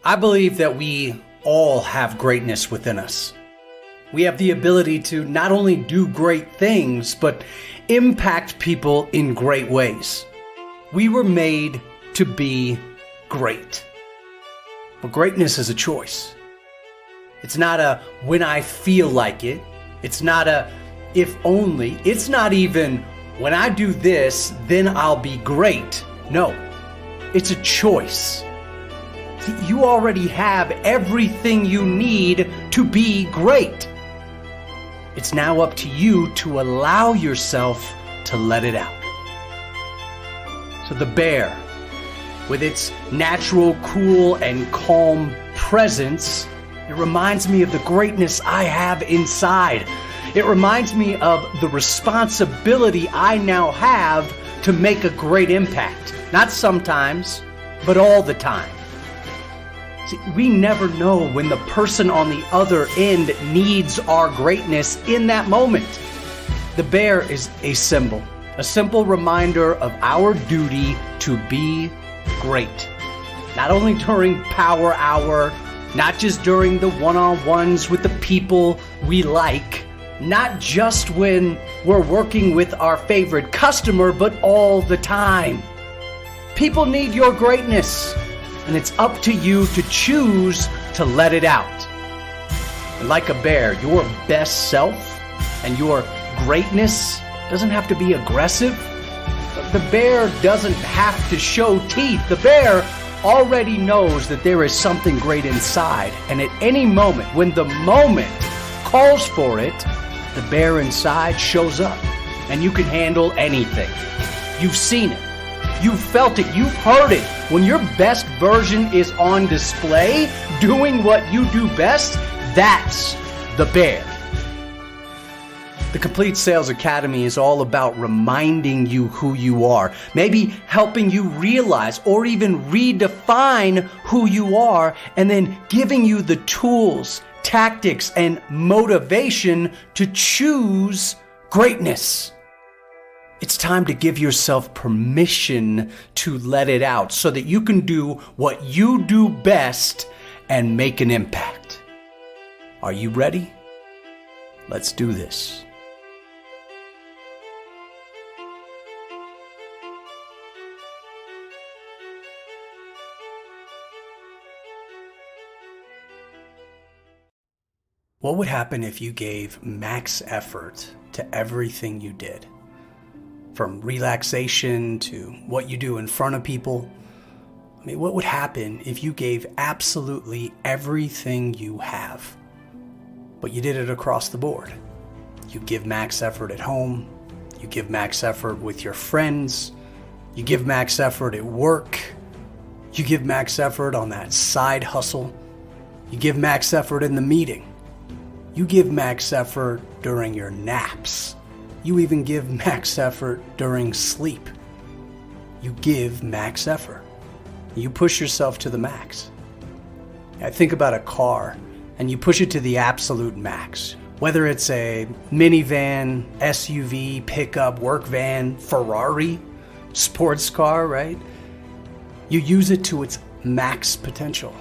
I believe that we all have greatness within us. We have the ability to not only do great things, but impact people in great ways. We were made to be great. But greatness is a choice. It's not a when I feel like it. It's not a if only. It's not even when I do this, then I'll be great. No, it's a choice. See, you already have everything you need to be great. It's now up to you to allow yourself to let it out. So the bear, with its natural, cool, and calm presence, it reminds me of the greatness I have inside. It reminds me of the responsibility I now have to make a great impact. Not sometimes, but all the time. See, we never know when the person on the other end needs our greatness in that moment. The bear is a simple reminder of our duty to be great. Not only during power hour, not just during the one-on-ones with the people we like, not just when we're working with our favorite customer, but all the time. People need your greatness, and it's up to you to choose to let it out. And like a bear, your best self and your greatness doesn't have to be aggressive. The bear doesn't have to show teeth. The bear already knows that there is something great inside, and at any moment, when the moment calls for it, the bear inside shows up, and you can handle anything. You've seen it. You've felt it. You've heard it. When your best version is on display, doing what you do best, that's the bear. The Complete Sales Academy is all about reminding you who you are, maybe helping you realize or even redefine who you are, and then giving you the tools, tactics, and motivation to choose greatness. It's time to give yourself permission to let it out so that you can do what you do best and make an impact. Are you ready? Let's do this. What would happen if you gave max effort to everything you did? From relaxation to what you do in front of people. I mean, what would happen if you gave absolutely everything you have, but you did it across the board? You give max effort at home, you give max effort with your friends, you give max effort at work, you give max effort on that side hustle, you give max effort in the meeting. You give max effort during your naps. You even give max effort during sleep. You give max effort. You push yourself to the max. I think about a car and you push it to the absolute max. Whether it's a minivan, SUV, pickup, work van, Ferrari, sports car, right? You use it to its max potential.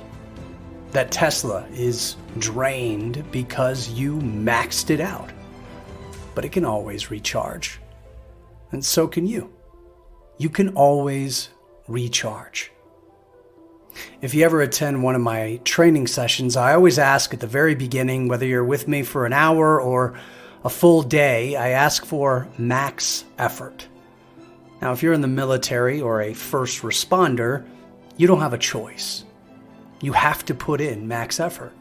That Tesla is drained because you maxed it out. But it can always recharge. And so can you. You can always recharge. If you ever attend one of my training sessions, I always ask at the very beginning, whether you're with me for an hour or a full day, I ask for max effort. Now, if you're in the military or a first responder, you don't have a choice. You have to put in max effort.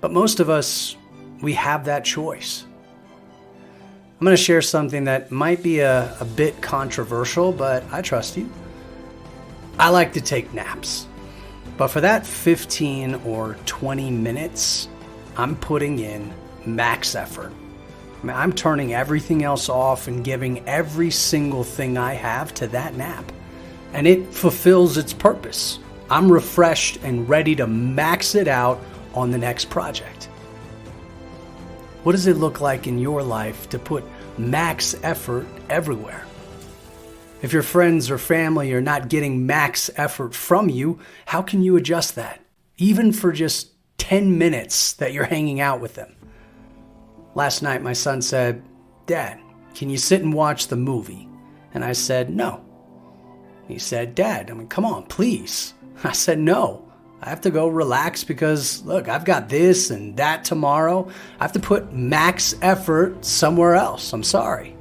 But most of us, we have that choice. I'm going to share something that might be a bit controversial, but I trust you. I like to take naps. But for that 15 or 20 minutes, I'm putting in max effort. I mean, I'm turning everything else off and giving every single thing I have to that nap. And it fulfills its purpose. I'm refreshed and ready to max it out on the next project. What does it look like in your life to put max effort everywhere? If your friends or family are not getting max effort from you, how can you adjust that? even for just 10 minutes that you're hanging out with them. Last night, my son said, "Dad, can you sit and watch the movie?" And I said, "No." He said, "Dad, come on, please." I said, "No, I have to go relax because, look, I've got this and that tomorrow. I have to put max effort somewhere else. I'm sorry."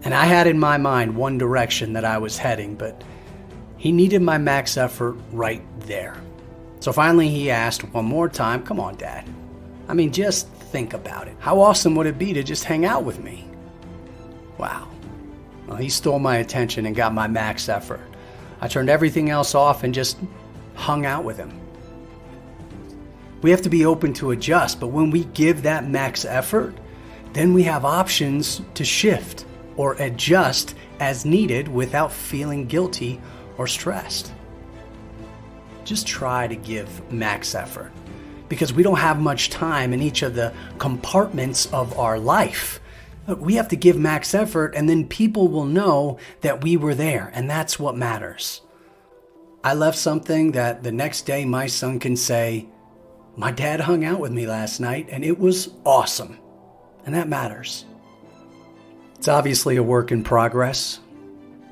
And I had in my mind one direction that I was heading, but he needed my max effort right there. So finally he asked one more time, "Come on, Dad. Just think about it. How awesome would it be to just hang out with me?" Wow. Well, he stole my attention and got my max effort. I turned everything else off and just hung out with him. We have to be open to adjust, but when we give that max effort, then we have options to shift or adjust as needed without feeling guilty or stressed. Just try to give max effort because we don't have much time in each of the compartments of our life. We have to give max effort and then people will know that we were there, and that's what matters. I left something that the next day my son can say, "My dad hung out with me last night and it was awesome." And that matters. It's obviously a work in progress.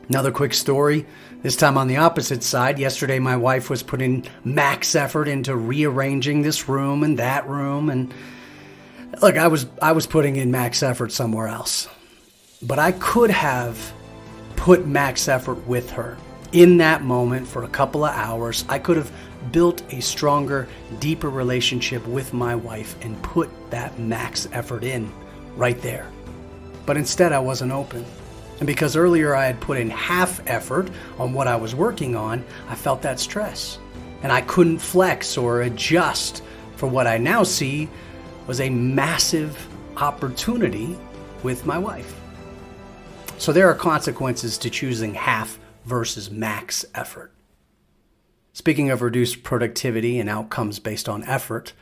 Another quick story, this time on the opposite side. Yesterday my wife was putting max effort into rearranging this room and that room, and look, I was putting in max effort somewhere else. But I could have put max effort with her. In that moment, for a couple of hours, I could have built a stronger, deeper relationship with my wife and put that max effort in right there. But instead, I wasn't open. And because earlier I had put in half effort on what I was working on, I felt that stress. And I couldn't flex or adjust for what I now see was a massive opportunity with my wife. So there are consequences to choosing half versus max effort. Speaking of reduced productivity and outcomes based on effort,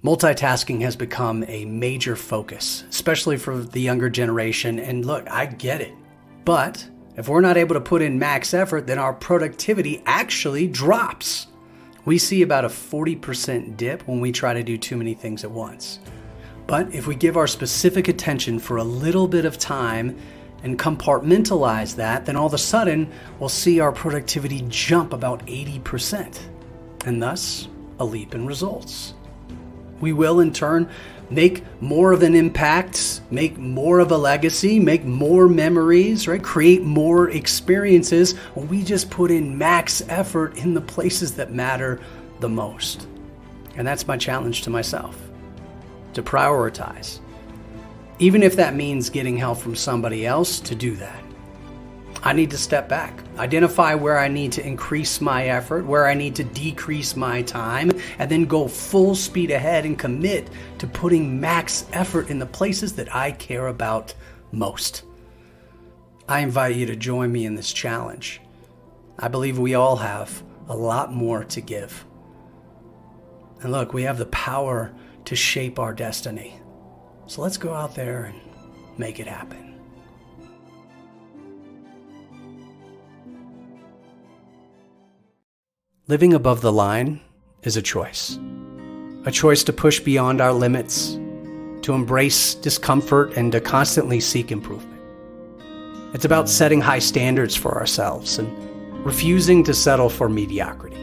multitasking has become a major focus, especially for the younger generation. And look, I get it. But if we're not able to put in max effort, then our productivity actually drops. We see about a 40% dip when we try to do too many things at once. But if we give our specific attention for a little bit of time and compartmentalize that, then all of a sudden we'll see our productivity jump about 80%, and thus a leap in results. We will in turn make more of an impact, make more of a legacy, make more memories, right? Create more experiences when we just put in max effort in the places that matter the most. And that's my challenge to myself, to prioritize. Even if that means getting help from somebody else to do that. I need to step back, identify where I need to increase my effort, where I need to decrease my time, and then go full speed ahead and commit to putting max effort in the places that I care about most. I invite you to join me in this challenge. I believe we all have a lot more to give. And look, we have the power to shape our destiny. So let's go out there and make it happen. Living above the line is a choice to push beyond our limits, to embrace discomfort, and to constantly seek improvement. It's about setting high standards for ourselves and refusing to settle for mediocrity.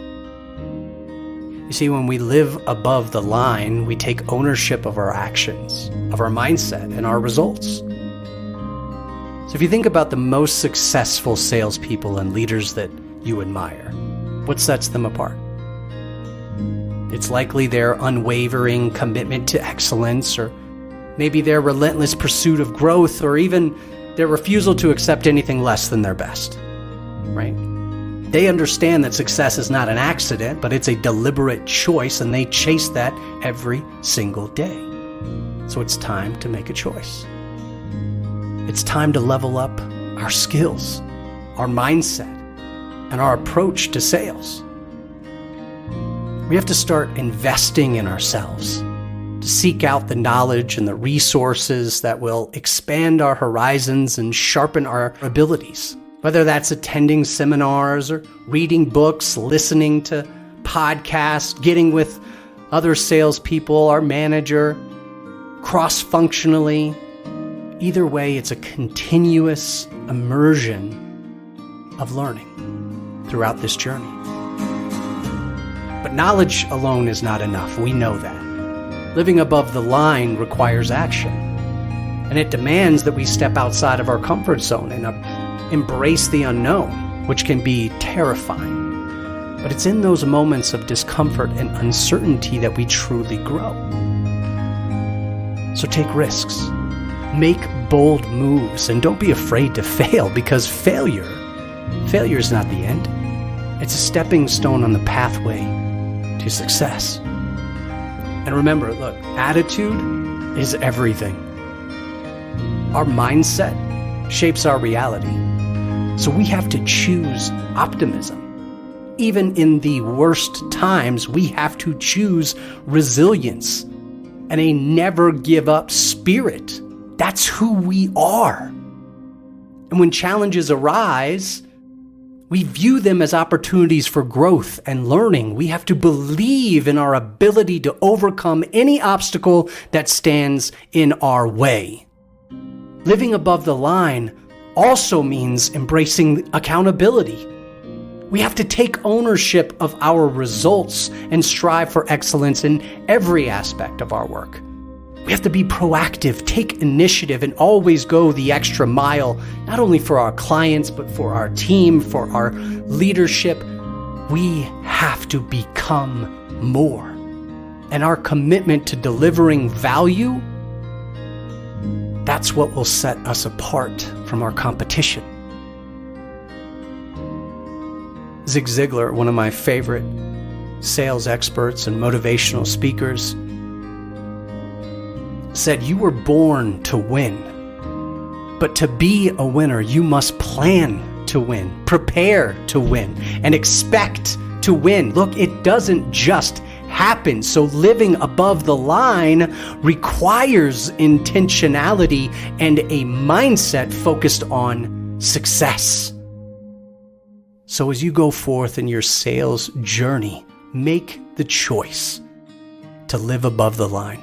You see, when we live above the line, we take ownership of our actions, of our mindset, and our results. So if you think about the most successful salespeople and leaders that you admire, what sets them apart? It's likely their unwavering commitment to excellence, or maybe their relentless pursuit of growth, or even their refusal to accept anything less than their best, right? They understand that success is not an accident, but it's a deliberate choice, and they chase that every single day. So it's time to make a choice. It's time to level up our skills, our mindset, and our approach to sales. We have to start investing in ourselves, to seek out the knowledge and the resources that will expand our horizons and sharpen our abilities. Whether that's attending seminars or reading books, listening to podcasts, getting with other salespeople, our manager, cross-functionally. Either way, it's a continuous immersion of learning throughout this journey. But knowledge alone is not enough. We know that. Living above the line requires action. And it demands that we step outside of our comfort zone and embrace the unknown, which can be terrifying. But it's in those moments of discomfort and uncertainty that we truly grow. So take risks. Make bold moves, and don't be afraid to fail, because failure is not the end. It's a stepping stone on the pathway to success. And remember, look, attitude is everything. Our mindset shapes our reality. So we have to choose optimism. Even in the worst times, we have to choose resilience and a never give up spirit. That's who we are. And when challenges arise, we view them as opportunities for growth and learning. We have to believe in our ability to overcome any obstacle that stands in our way. Living above the line also means embracing accountability. We have to take ownership of our results and strive for excellence in every aspect of our work. We have to be proactive, take initiative, and always go the extra mile, not only for our clients, but for our team, for our leadership. We have to become more. And our commitment to delivering value, that's what will set us apart from our competition. Zig Ziglar, one of my favorite sales experts and motivational speakers, said, "You were born to win. But to be a winner, you must plan to win, prepare to win, and expect to win." Look, it doesn't just happen. So living above the line requires intentionality and a mindset focused on success. So as you go forth in your sales journey, make the choice to live above the line.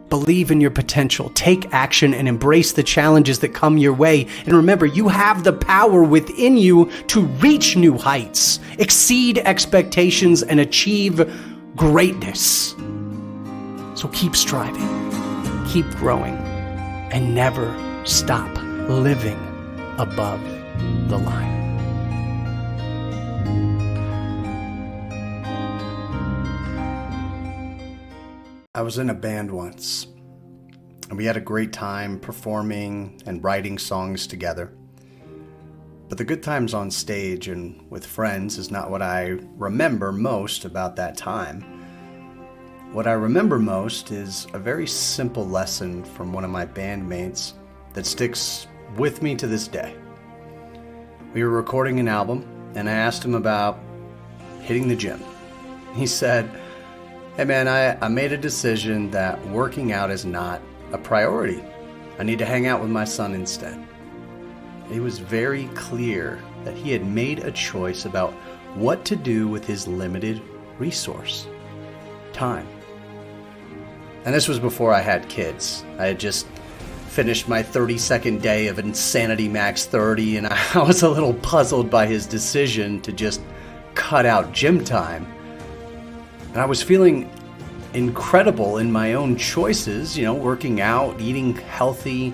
Believe in your potential, take action, and embrace the challenges that come your way. And remember, you have the power within you to reach new heights, exceed expectations, and achieve greatness. So keep striving, keep growing, and never stop living above the line. I was in a band once, and we had a great time performing and writing songs together. But the good times on stage and with friends is not what I remember most about that time. What I remember most is a very simple lesson from one of my bandmates that sticks with me to this day. We were recording an album, and I asked him about hitting the gym. He said, "Hey man, I made a decision that working out is not a priority. I need to hang out with my son instead." He was very clear that he had made a choice about what to do with his limited resource, time. And this was before I had kids. I had just finished my 32nd day of Insanity Max 30, and I was a little puzzled by his decision to just cut out gym time. And I was feeling incredible in my own choices, working out, eating healthy,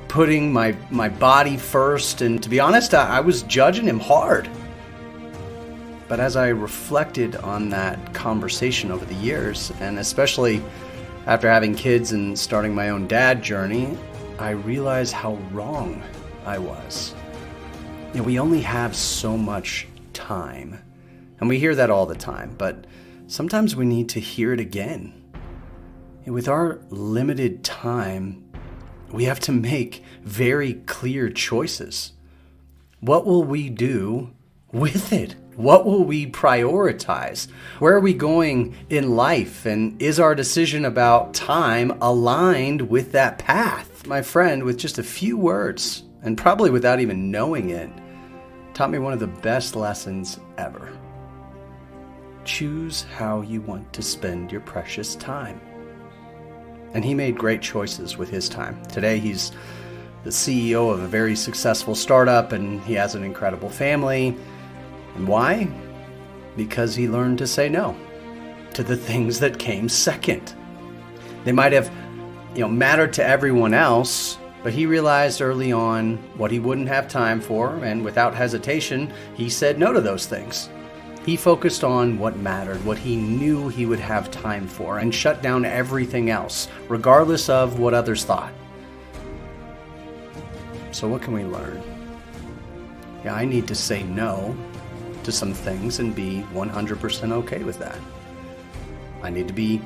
putting my body first. And to be honest, I was judging him hard. But as I reflected on that conversation over the years, and especially after having kids and starting my own dad journey, I realized how wrong I was. We only have so much time. And we hear that all the time, but sometimes we need to hear it again. With our limited time, we have to make very clear choices. What will we do with it? What will we prioritize? Where are we going in life? And is our decision about time aligned with that path? My friend, with just a few words, and probably without even knowing it, taught me one of the best lessons ever. choose how you want to spend your precious time. And he made great choices with his time. Today, he's the CEO of a very successful startup, and he has an incredible family. And why? Because he learned to say no to the things that came second. They might have, mattered to everyone else, but he realized early on what he wouldn't have time for, and without hesitation, he said no to those things. He focused on what mattered, what he knew he would have time for, and shut down everything else, regardless of what others thought. So what can we learn? I need to say no to some things and be 100% okay with that. I need to be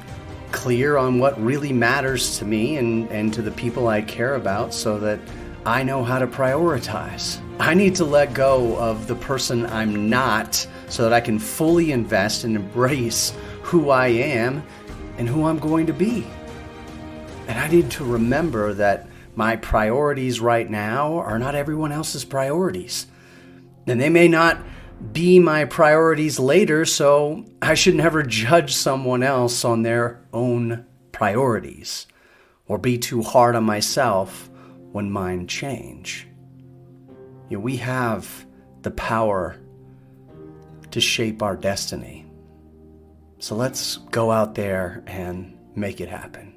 clear on what really matters to me and to the people I care about so that I know how to prioritize. I need to let go of the person I'm not so that I can fully invest and embrace who I am and who I'm going to be. And I need to remember that my priorities right now are not everyone else's priorities. And they may not be my priorities later, so I should never judge someone else on their own priorities or be too hard on myself when mine change. We have the power to shape our destiny. So let's go out there and make it happen.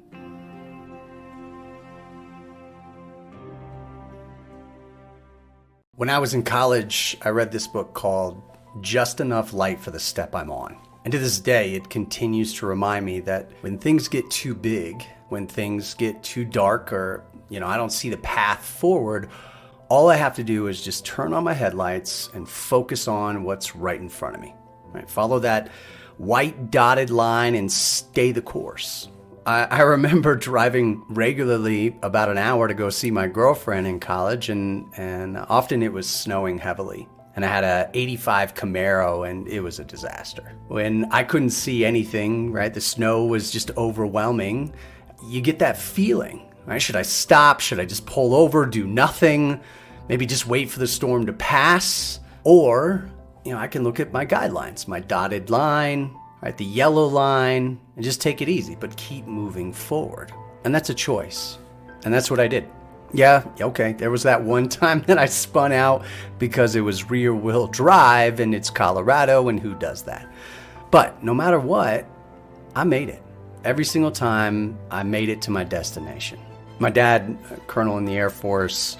When I was in college, I read this book called Just Enough Light for the Step I'm On. And to this day, it continues to remind me that when things get too big, when things get too dark, or, I don't see the path forward, all I have to do is just turn on my headlights and focus on what's right in front of me. Right? Follow that white dotted line and stay the course. I remember driving regularly about an hour to go see my girlfriend in college, and often it was snowing heavily. And I had a 85 Camaro, and it was a disaster. When I couldn't see anything, right, the snow was just overwhelming, you get that feeling, right? Should I stop? Should I just pull over, do nothing? Maybe just wait for the storm to pass? Or, I can look at my guidelines, my dotted line, right, the yellow line, and just take it easy, but keep moving forward. And that's a choice. And that's what I did. Yeah, okay, there was that one time that I spun out because it was rear wheel drive and it's Colorado, and who does that? But no matter what, I made it. Every single time I made it to my destination. My dad, colonel in the Air Force,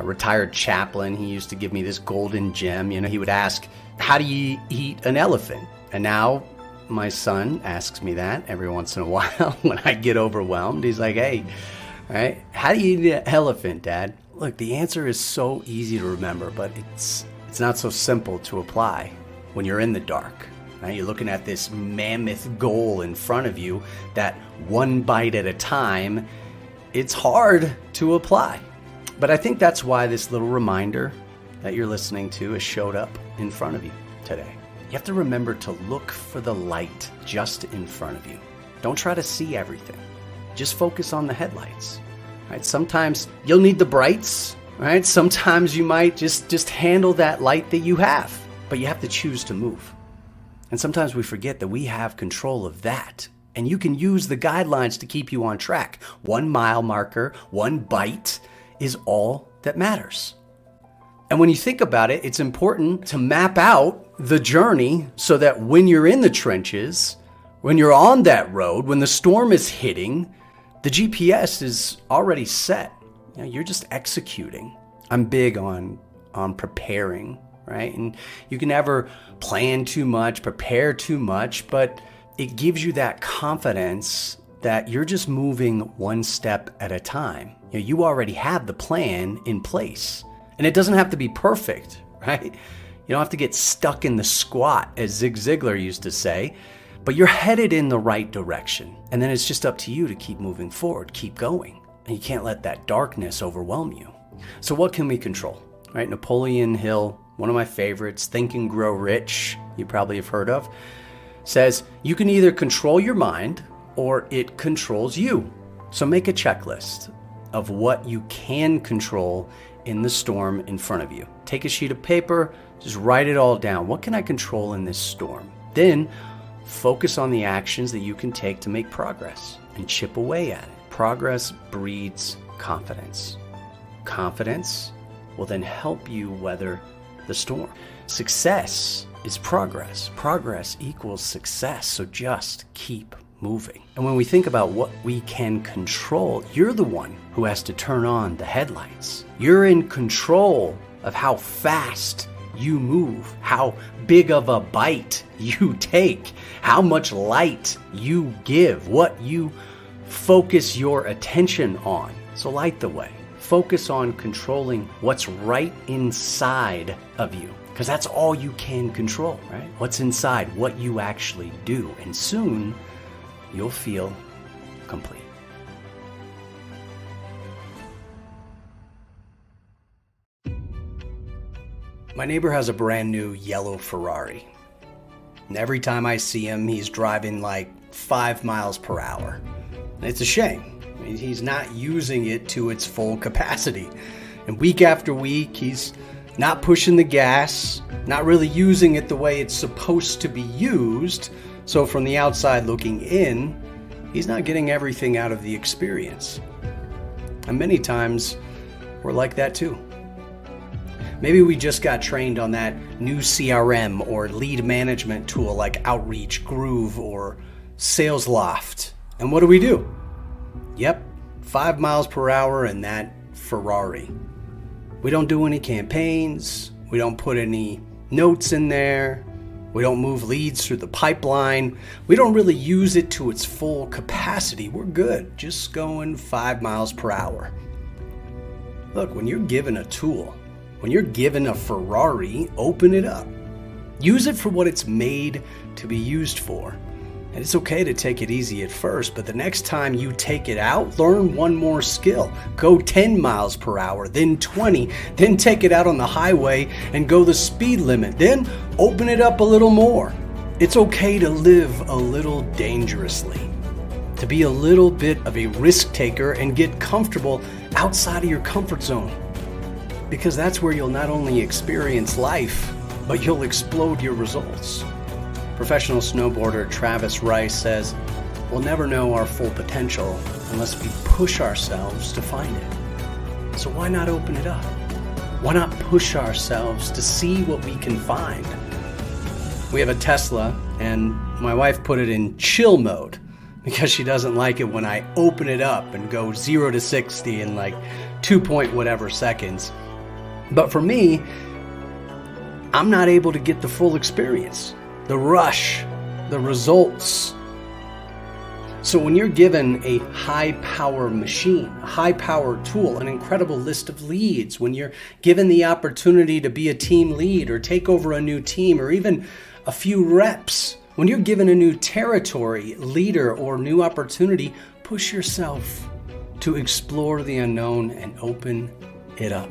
retired chaplain, he used to give me this golden gem. He would ask, how do you eat an elephant? And now my son asks me that every once in a while when I get overwhelmed. He's like, hey, all right, how do you eat an elephant, Dad? Look, the answer is so easy to remember, but it's not so simple to apply when you're in the dark. Right? You're looking at this mammoth goal in front of you that one bite at a time, it's hard to apply. But I think that's why this little reminder that you're listening to has showed up in front of you today. You have to remember to look for the light just in front of you. Don't try to see everything. Just focus on the headlights. Right? Sometimes you'll need the brights. Right? Sometimes you might just handle that light that you have. But you have to choose to move. And sometimes we forget that we have control of that. And you can use the guidelines to keep you on track. 1 mile marker, 1 bite is all that matters. And when you think about it, it's important to map out the journey so that when you're in the trenches, when you're on that road, when the storm is hitting, the GPS is already set. You're just executing. I'm big on preparing, right? And you can never plan too much, prepare too much, but it gives you that confidence that you're just moving one step at a time. You already have the plan in place. And it doesn't have to be perfect, right? You don't have to get stuck in the squat, as Zig Ziglar used to say, but you're headed in the right direction. And then it's just up to you to keep moving forward, keep going. And you can't let that darkness overwhelm you. So what can we control, right? Napoleon Hill, one of my favorites, Think and Grow Rich, you probably have heard of, says you can either control your mind or it controls you. So make a checklist of what you can control in the storm in front of you. Take a sheet of paper, just write it all down. What can I control in this storm? Then focus on the actions that you can take to make progress and chip away at it. Progress breeds confidence. Confidence will then help you weather the storm. Success is progress. Progress equals success, so just keep moving. And when we think about what we can control, you're the one who has to turn on the headlights. You're in control of how fast you move, how big of a bite you take, how much light you give, what you focus your attention on. So light the way. Focus on controlling what's right inside of you, because that's all you can control, right? What's inside, what you actually do. And soon you'll feel complete. My neighbor has a brand new yellow Ferrari. And every time I see him, he's driving like 5 miles per hour. And it's a shame. I mean, he's not using it to its full capacity. And week after week, he's not pushing the gas, not really using it the way it's supposed to be used. So from the outside looking in, he's not getting everything out of the experience. And many times, we're like that too. Maybe we just got trained on that new CRM or lead management tool like Outreach, Groove, or SalesLoft. And what do? Yep, 5 miles per hour in that Ferrari. We don't do any campaigns. We don't put any notes in there. We don't move leads through the pipeline. We don't really use it to its full capacity. We're good, just going 5 miles per hour. Look, when you're given a tool, when you're given a Ferrari, open it up. Use it for what it's made to be used for. And it's okay to take it easy at first, but the next time you take it out, learn one more skill. Go 10 miles per hour, then 20, then take it out on the highway and go the speed limit. Then open it up a little more. It's okay to live a little dangerously, to be a little bit of a risk taker and get comfortable outside of your comfort zone. Because that's where you'll not only experience life, but you'll explode your results. Professional snowboarder Travis Rice says, "We'll never know our full potential unless we push ourselves to find it." So why not open it up? Why not push ourselves to see what we can find? We have a Tesla, and my wife put it in chill mode because she doesn't like it when I open it up and go 0 to 60 in like 2 point whatever seconds. But for me, I'm not able to get the full experience, the rush, the results. So when you're given a high-power machine, a high-power tool, an incredible list of leads, when you're given the opportunity to be a team lead or take over a new team or even a few reps, when you're given a new territory, leader, or new opportunity, push yourself to explore the unknown and open it up.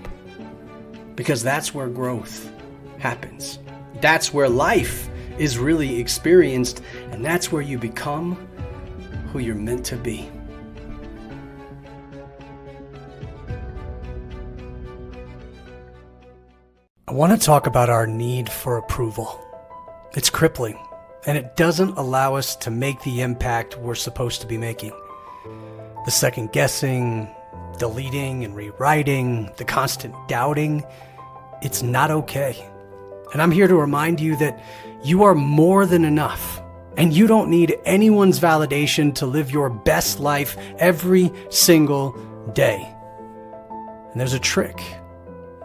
Because that's where growth happens. That's where life is really experienced, and that's where you become who you're meant to be. I want to talk about our need for approval. It's crippling, and it doesn't allow us to make the impact we're supposed to be making. The second guessing, deleting and rewriting, the constant doubting, it's not okay. And I'm here to remind you that you are more than enough, and you don't need anyone's validation to live your best life every single day. And there's a trick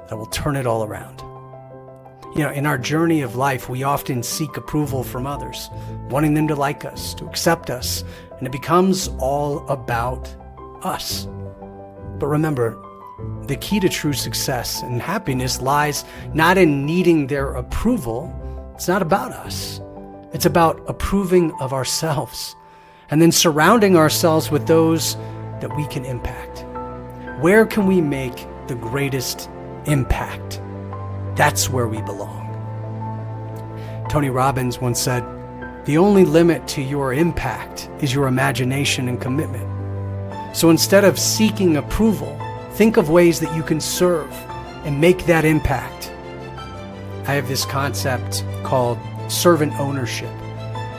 that will turn it all around. You know, in our journey of life, we often seek approval from others, wanting them to like us, to accept us, and it becomes all about us. But remember, the key to true success and happiness lies not in needing their approval. It's not about us. It's about approving of ourselves and then surrounding ourselves with those that we can impact. Where can we make the greatest impact? That's where we belong. Tony Robbins once said, "The only limit to your impact is your imagination and commitment." So instead of seeking approval, think of ways that you can serve and make that impact. I have this concept called servant ownership.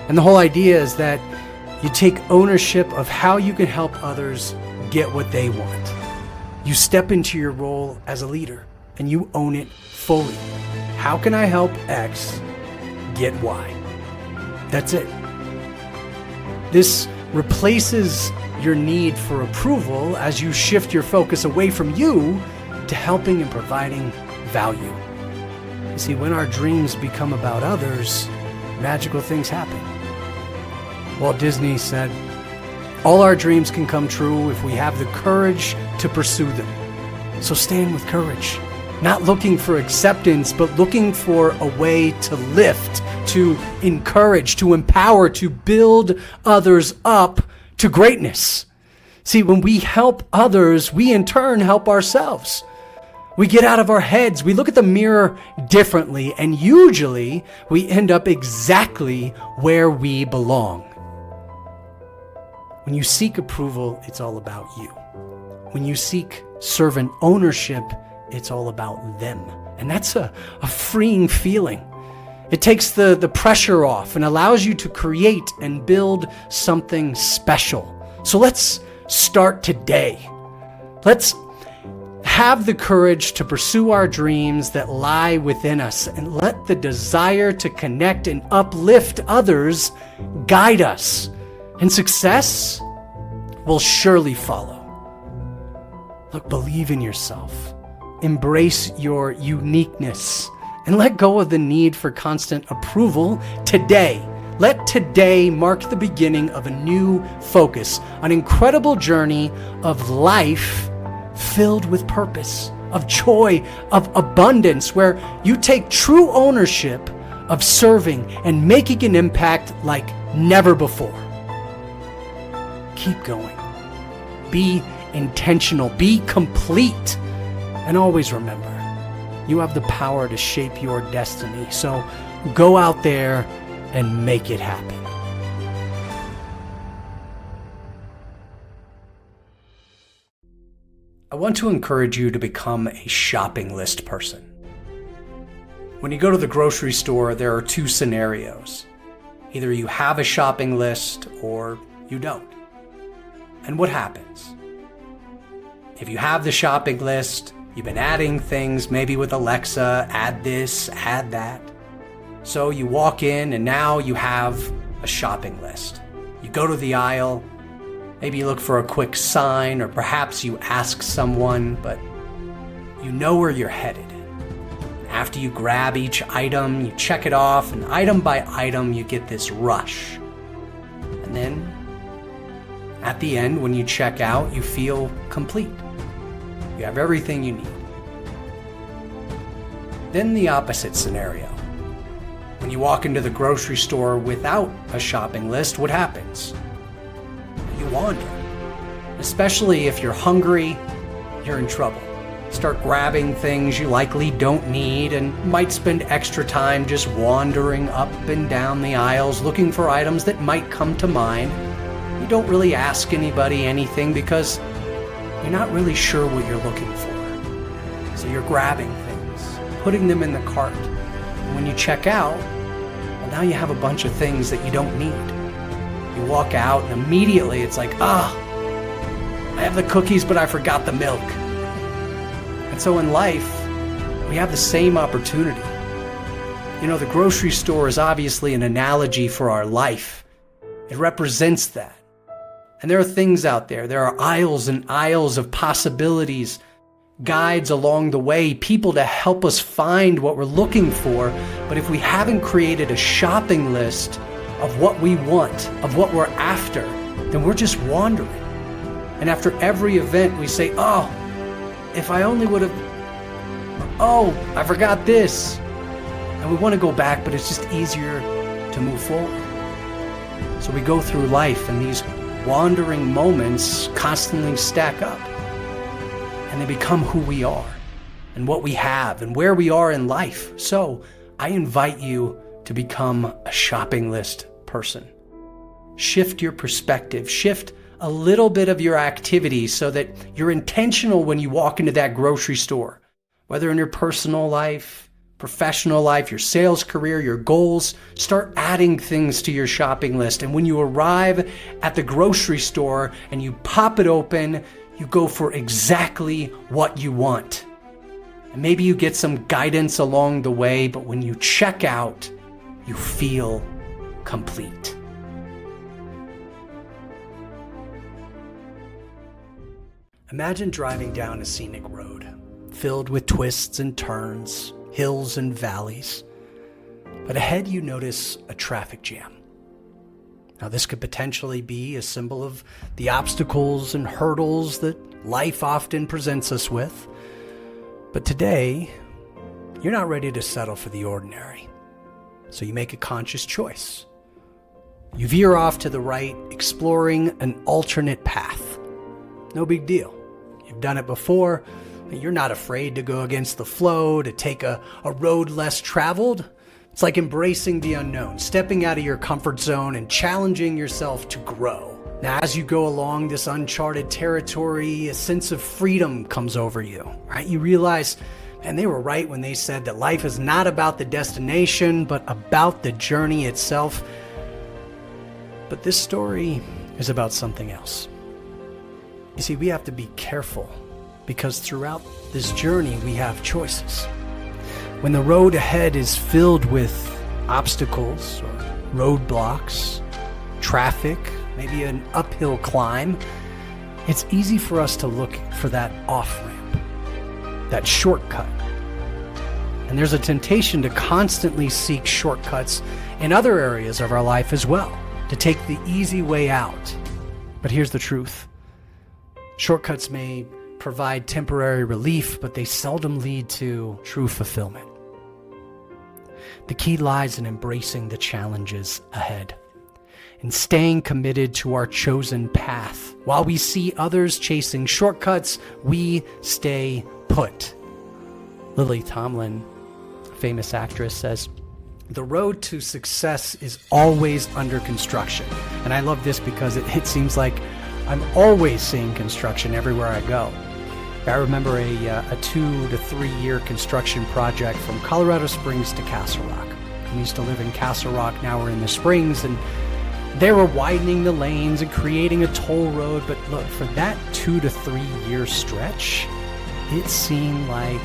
And the whole idea is that you take ownership of how you can help others get what they want. You step into your role as a leader and you own it fully. How can I help X get Y? That's it. This replaces your need for approval as you shift your focus away from you to helping and providing value. You see, when our dreams become about others, magical things happen. Walt Disney said, "All our dreams can come true if we have the courage to pursue them." So stand with courage, not looking for acceptance, but looking for a way to lift, to encourage, to empower, to build others up to greatness. See, when we help others, we in turn help ourselves. We get out of our heads, we look at the mirror differently, and usually we end up exactly where we belong. When you seek approval, it's all about you. When you seek servant ownership, it's all about them. And that's a freeing feeling. It takes the pressure off and allows you to create and build something special. So let's start today. Let's have the courage to pursue our dreams that lie within us and let the desire to connect and uplift others guide us. And success will surely follow. Look, believe in yourself. Embrace your uniqueness and let go of the need for constant approval today. Let today mark the beginning of a new focus, an incredible journey of life filled with purpose, of joy, of abundance, where you take true ownership of serving and making an impact like never before. Keep going. Be intentional. Be complete. And always remember, you have the power to shape your destiny. So go out there and make it happen. I want to encourage you to become a shopping list person. When you go to the grocery store, there are two scenarios. Either you have a shopping list or you don't. And what happens? If you have the shopping list, you've been adding things, maybe with Alexa, add this, add that. So you walk in and now you have a shopping list. You go to the aisle, maybe you look for a quick sign, or perhaps you ask someone, but you know where you're headed. After you grab each item, you check it off, and item by item, you get this rush. And then, at the end, when you check out, you feel complete. You have everything you need. Then the opposite scenario. When you walk into the grocery store without a shopping list, what happens? You wander. Especially if you're hungry, you're in trouble. Start grabbing things you likely don't need and might spend extra time just wandering up and down the aisles looking for items that might come to mind. You don't really ask anybody anything because you're not really sure what you're looking for. So you're grabbing things, putting them in the cart. And when you check out, well, now you have a bunch of things that you don't need. You walk out and immediately it's like, I have the cookies, but I forgot the milk. And so in life, we have the same opportunity. You know, the grocery store is obviously an analogy for our life. It represents that. And there are things out there. There are aisles and aisles of possibilities, guides along the way, people to help us find what we're looking for. But if we haven't created a shopping list of what we want, of what we're after, then we're just wandering. And after every event, we say, if I only would have, I forgot this. And we want to go back, but it's just easier to move forward. So we go through life and these wandering moments constantly stack up. And they become who we are and what we have and where we are in life. So I invite you to become a shopping list person. Shift your perspective. Shift a little bit of your activity so that you're intentional when you walk into that grocery store, whether in your personal life, professional life, your sales career, your goals. Start adding things to your shopping list. And when you arrive at the grocery store and you pop it open, you go for exactly what you want. And maybe you get some guidance along the way, but when you check out, you feel complete. Imagine driving down a scenic road filled with twists and turns, hills and valleys. But ahead you notice a traffic jam. Now this could potentially be a symbol of the obstacles and hurdles that life often presents us with. But today, you're not ready to settle for the ordinary. So you make a conscious choice. You veer off to the right, exploring an alternate path. No big deal. You've done it before. You're not afraid to go against the flow, to take a road less traveled. It's like embracing the unknown, stepping out of your comfort zone and challenging yourself to grow. Now, as you go along this uncharted territory, a sense of freedom comes over you, right? You realize, man, they were right when they said that life is not about the destination, but about the journey itself. But this story is about something else. You see, we have to be careful because throughout this journey, we have choices. When the road ahead is filled with obstacles or roadblocks, traffic, maybe an uphill climb, it's easy for us to look for that off-ramp, that shortcut. And there's a temptation to constantly seek shortcuts in other areas of our life as well, to take the easy way out. But here's the truth. Shortcuts may provide temporary relief, but they seldom lead to true fulfillment. The key lies in embracing the challenges ahead and staying committed to our chosen path. While we see others chasing shortcuts, we stay put. Lily Tomlin, famous actress, says, "The road to success is always under construction." And I love this because it seems like I'm always seeing construction everywhere I go. I remember a 2 to 3 year construction project from Colorado Springs to Castle Rock. We used to live in Castle Rock, now we're in the Springs, and they were widening the lanes and creating a toll road. But look, for that 2 to 3 year stretch, it seemed like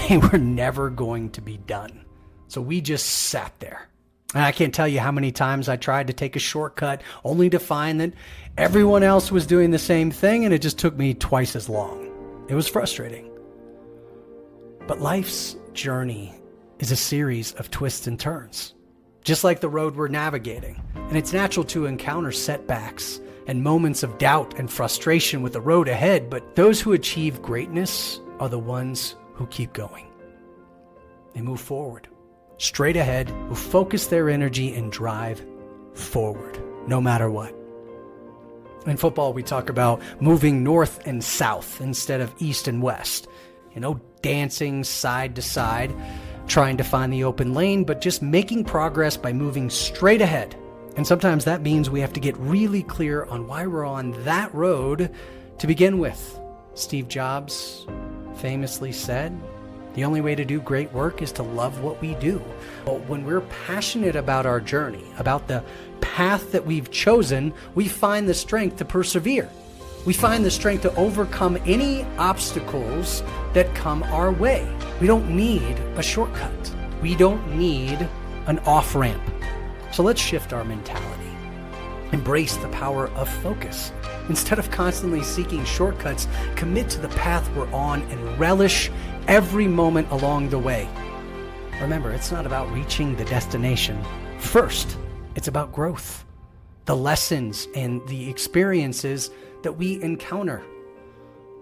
they were never going to be done. So we just sat there. And I can't tell you how many times I tried to take a shortcut only to find that everyone else was doing the same thing, and it just took me twice as long. It was frustrating. But life's journey is a series of twists and turns, just like the road we're navigating. And it's natural to encounter setbacks and moments of doubt and frustration with the road ahead, but those who achieve greatness are the ones who keep going. They move forward, straight ahead, who focus their energy and drive forward, no matter what. In football, we talk about moving north and south instead of east and west. Dancing side to side, trying to find the open lane, but just making progress by moving straight ahead. And sometimes that means we have to get really clear on why we're on that road to begin with. Steve Jobs famously said, "The only way to do great work is to love what we do." But when we're passionate about our journey, about the path that we've chosen, we find the strength to persevere. We find the strength to overcome any obstacles that come our way. We don't need a shortcut. We don't need an off-ramp. So let's shift our mentality. Embrace the power of focus. Instead of constantly seeking shortcuts, commit to the path we're on and relish every moment along the way. Remember, it's not about reaching the destination first. It's about growth, the lessons and the experiences that we encounter.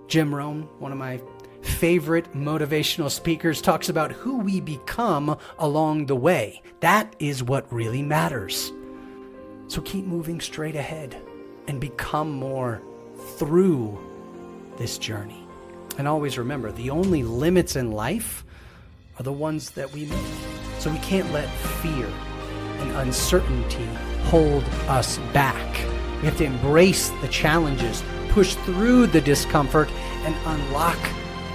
Jim Rohn, one of my favorite motivational speakers, talks about who we become along the way. That is what really matters. So keep moving straight ahead and become more through this journey. And always remember, the only limits in life are the ones that we make. So we can't let fear and uncertainty hold us back. We have to embrace the challenges, push through the discomfort, and unlock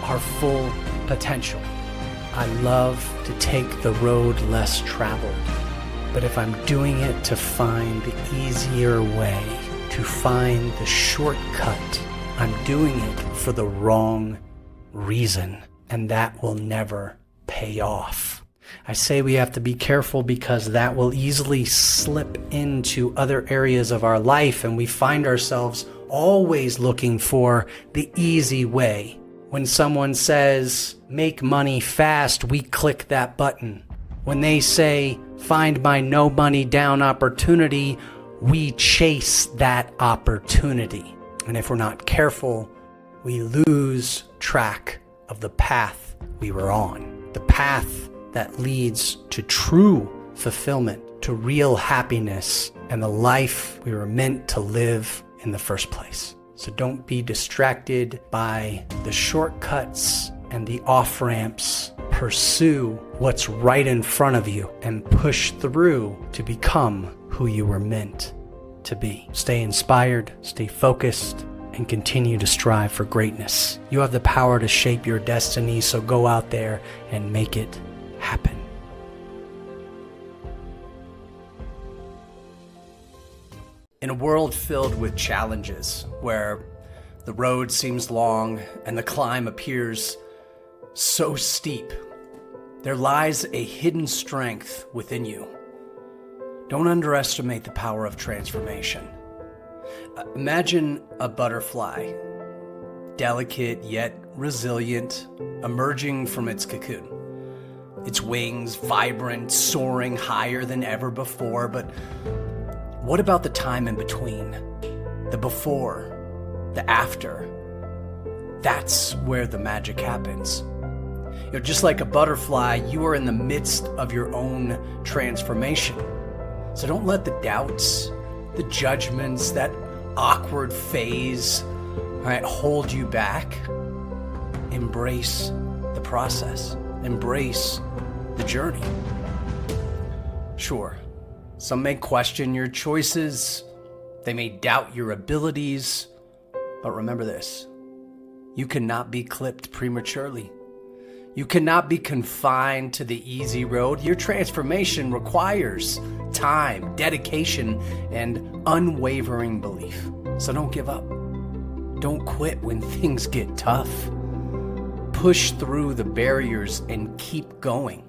our full potential. I love to take the road less traveled. But if I'm doing it to find the easier way, to find the shortcut, I'm doing it for the wrong reason, and that will never pay off. I say we have to be careful because that will easily slip into other areas of our life, and we find ourselves always looking for the easy way. When someone says, make money fast, we click that button. When they say, find my no money down opportunity, we chase that opportunity. And if we're not careful, we lose track of the path we were on. The path that leads to true fulfillment, to real happiness, and the life we were meant to live in the first place. So don't be distracted by the shortcuts and the off-ramps. Pursue what's right in front of you and push through to become who you were meant to be. Stay inspired, stay focused, and continue to strive for greatness. You have the power to shape your destiny, so go out there and make it happen. In a world filled with challenges, where the road seems long and the climb appears so steep, there lies a hidden strength within you. Don't underestimate the power of transformation. Imagine a butterfly, delicate yet resilient, emerging from its cocoon. Its wings vibrant, soaring higher than ever before, but what about the time in between? The before, the after. That's where the magic happens. Just like a butterfly, you are in the midst of your own transformation. So don't let the doubts, the judgments, that awkward phase, hold you back. Embrace the process. Embrace the journey. Sure, some may question your choices. They may doubt your abilities. But remember this: you cannot be clipped prematurely. You cannot be confined to the easy road. Your transformation requires time, dedication, and unwavering belief. So don't give up. Don't quit when things get tough. Push through the barriers and keep going.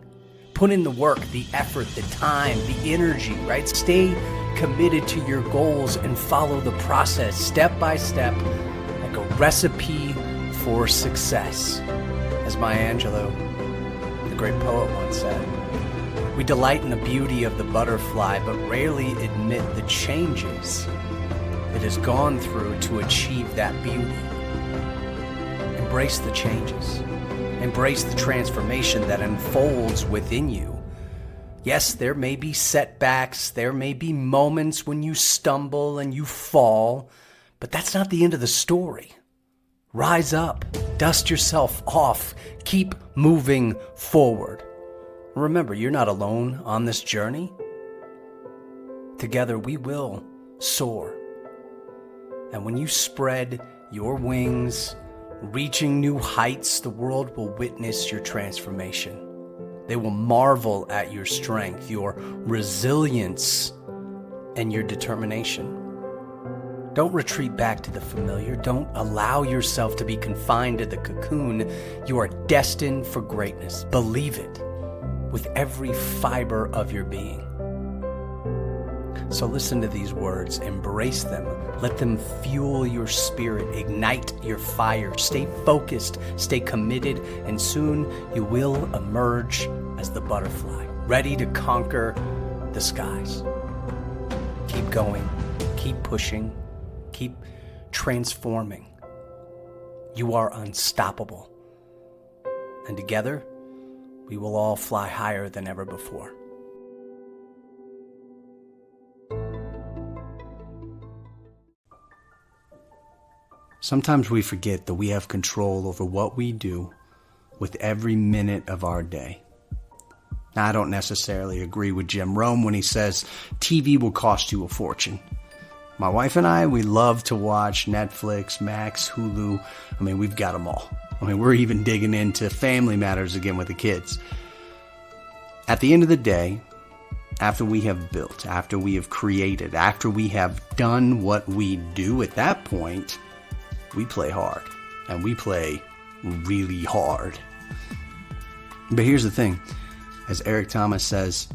Put in the work, the effort, the time, the energy, Stay committed to your goals and follow the process step by step, like a recipe for success. As Maya Angelou, the great poet, once said, we delight in the beauty of the butterfly, but rarely admit the changes it has gone through to achieve that beauty. Embrace the changes. Embrace the transformation that unfolds within you. Yes, there may be setbacks. There may be moments when you stumble and you fall, but that's not the end of the story. Rise up, dust yourself off, keep moving forward. Remember, you're not alone on this journey. Together we will soar. And when you spread your wings, reaching new heights, the world will witness your transformation. They will marvel at your strength, your resilience, and your determination. Don't retreat back to the familiar. Don't allow yourself to be confined to the cocoon. You are destined for greatness. Believe it with every fiber of your being. So listen to these words. Embrace them. Let them fuel your spirit. Ignite your fire. Stay focused. Stay committed. And soon you will emerge as the butterfly, ready to conquer the skies. Keep going. Keep pushing. Keep transforming. You are unstoppable. And together, we will all fly higher than ever before. Sometimes we forget that we have control over what we do with every minute of our day. Now, I don't necessarily agree with Jim Rome when he says TV will cost you a fortune. My wife and I, we love to watch Netflix, Max, Hulu. We've got them all. I mean, we're even digging into family matters again with the kids. At the end of the day, after we have built, after we have created, after we have done what we do, at that point, we play hard. And we play really hard. But here's the thing. As Eric Thomas says,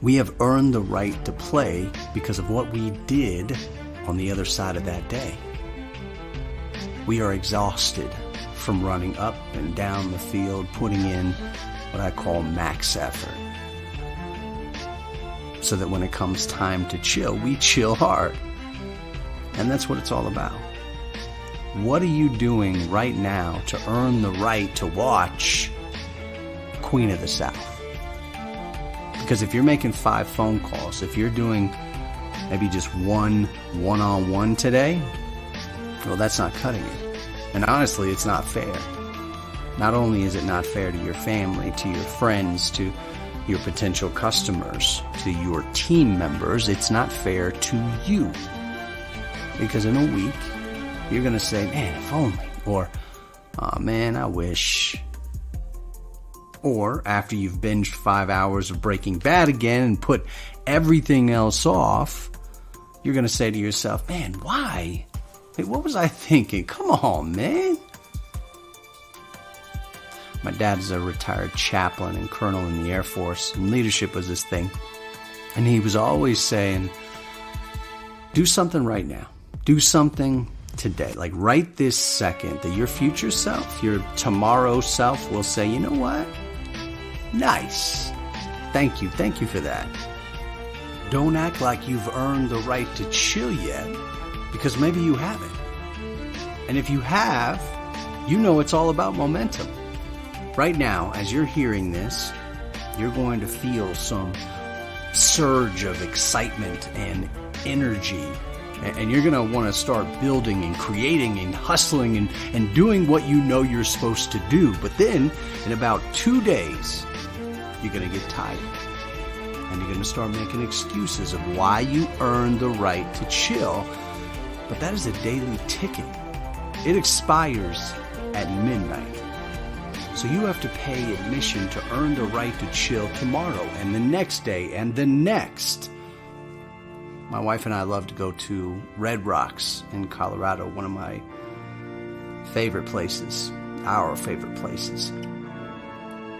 we have earned the right to play because of what we did on the other side of that day. We are exhausted from running up and down the field, putting in what I call max effort. So that when it comes time to chill, we chill hard. And that's what it's all about. What are you doing right now to earn the right to watch Queen of the South? Because if you're making 5 phone calls, if you're doing maybe just one-on-one today, well, that's not cutting it. And honestly, it's not fair. Not only is it not fair to your family, to your friends, to your potential customers, to your team members, it's not fair to you. Because in a week, you're going to say, man, if only, or, oh man, I wish. Or after you've binged 5 hours of Breaking Bad again and put everything else off, you're going to say to yourself, man, why? Hey, what was I thinking? Come on, man. My dad's a retired chaplain and colonel in the Air Force, and leadership was his thing. And he was always saying, do something right now. Do something today. Like right this second, that your future self, your tomorrow self will say, you know what? Nice. Thank you for that. Don't act like you've earned the right to chill yet, because maybe you haven't. And if you have, you know it's all about momentum. Right now, as you're hearing this, you're going to feel some surge of excitement and energy. And you're going to want to start building and creating and hustling and doing what you know you're supposed to do. But then, in about 2 days, you're going to get tired. And you're going to start making excuses of why you earned the right to chill. But that is a daily ticket. It expires at midnight. So you have to pay admission to earn the right to chill tomorrow and the next day and the next. My wife and I love to go to Red Rocks in Colorado, one of my favorite places, our favorite places.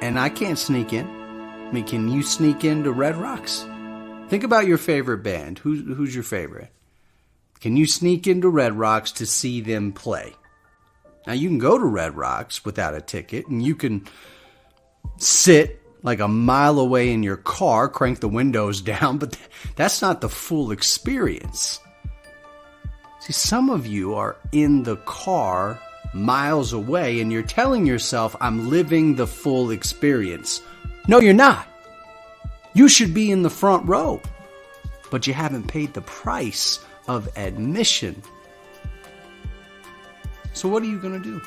And I can't sneak in. I mean, can you sneak into Red Rocks? Think about your favorite band. Who's your favorite? Can you sneak into Red Rocks to see them play? Now, you can go to Red Rocks without a ticket, and you can sit like a mile away in your car, crank the windows down, but that's not the full experience. See, some of you are in the car miles away, and you're telling yourself, I'm living the full experience. No, you're not. You should be in the front row, but you haven't paid the price of admission. So what are you going to do?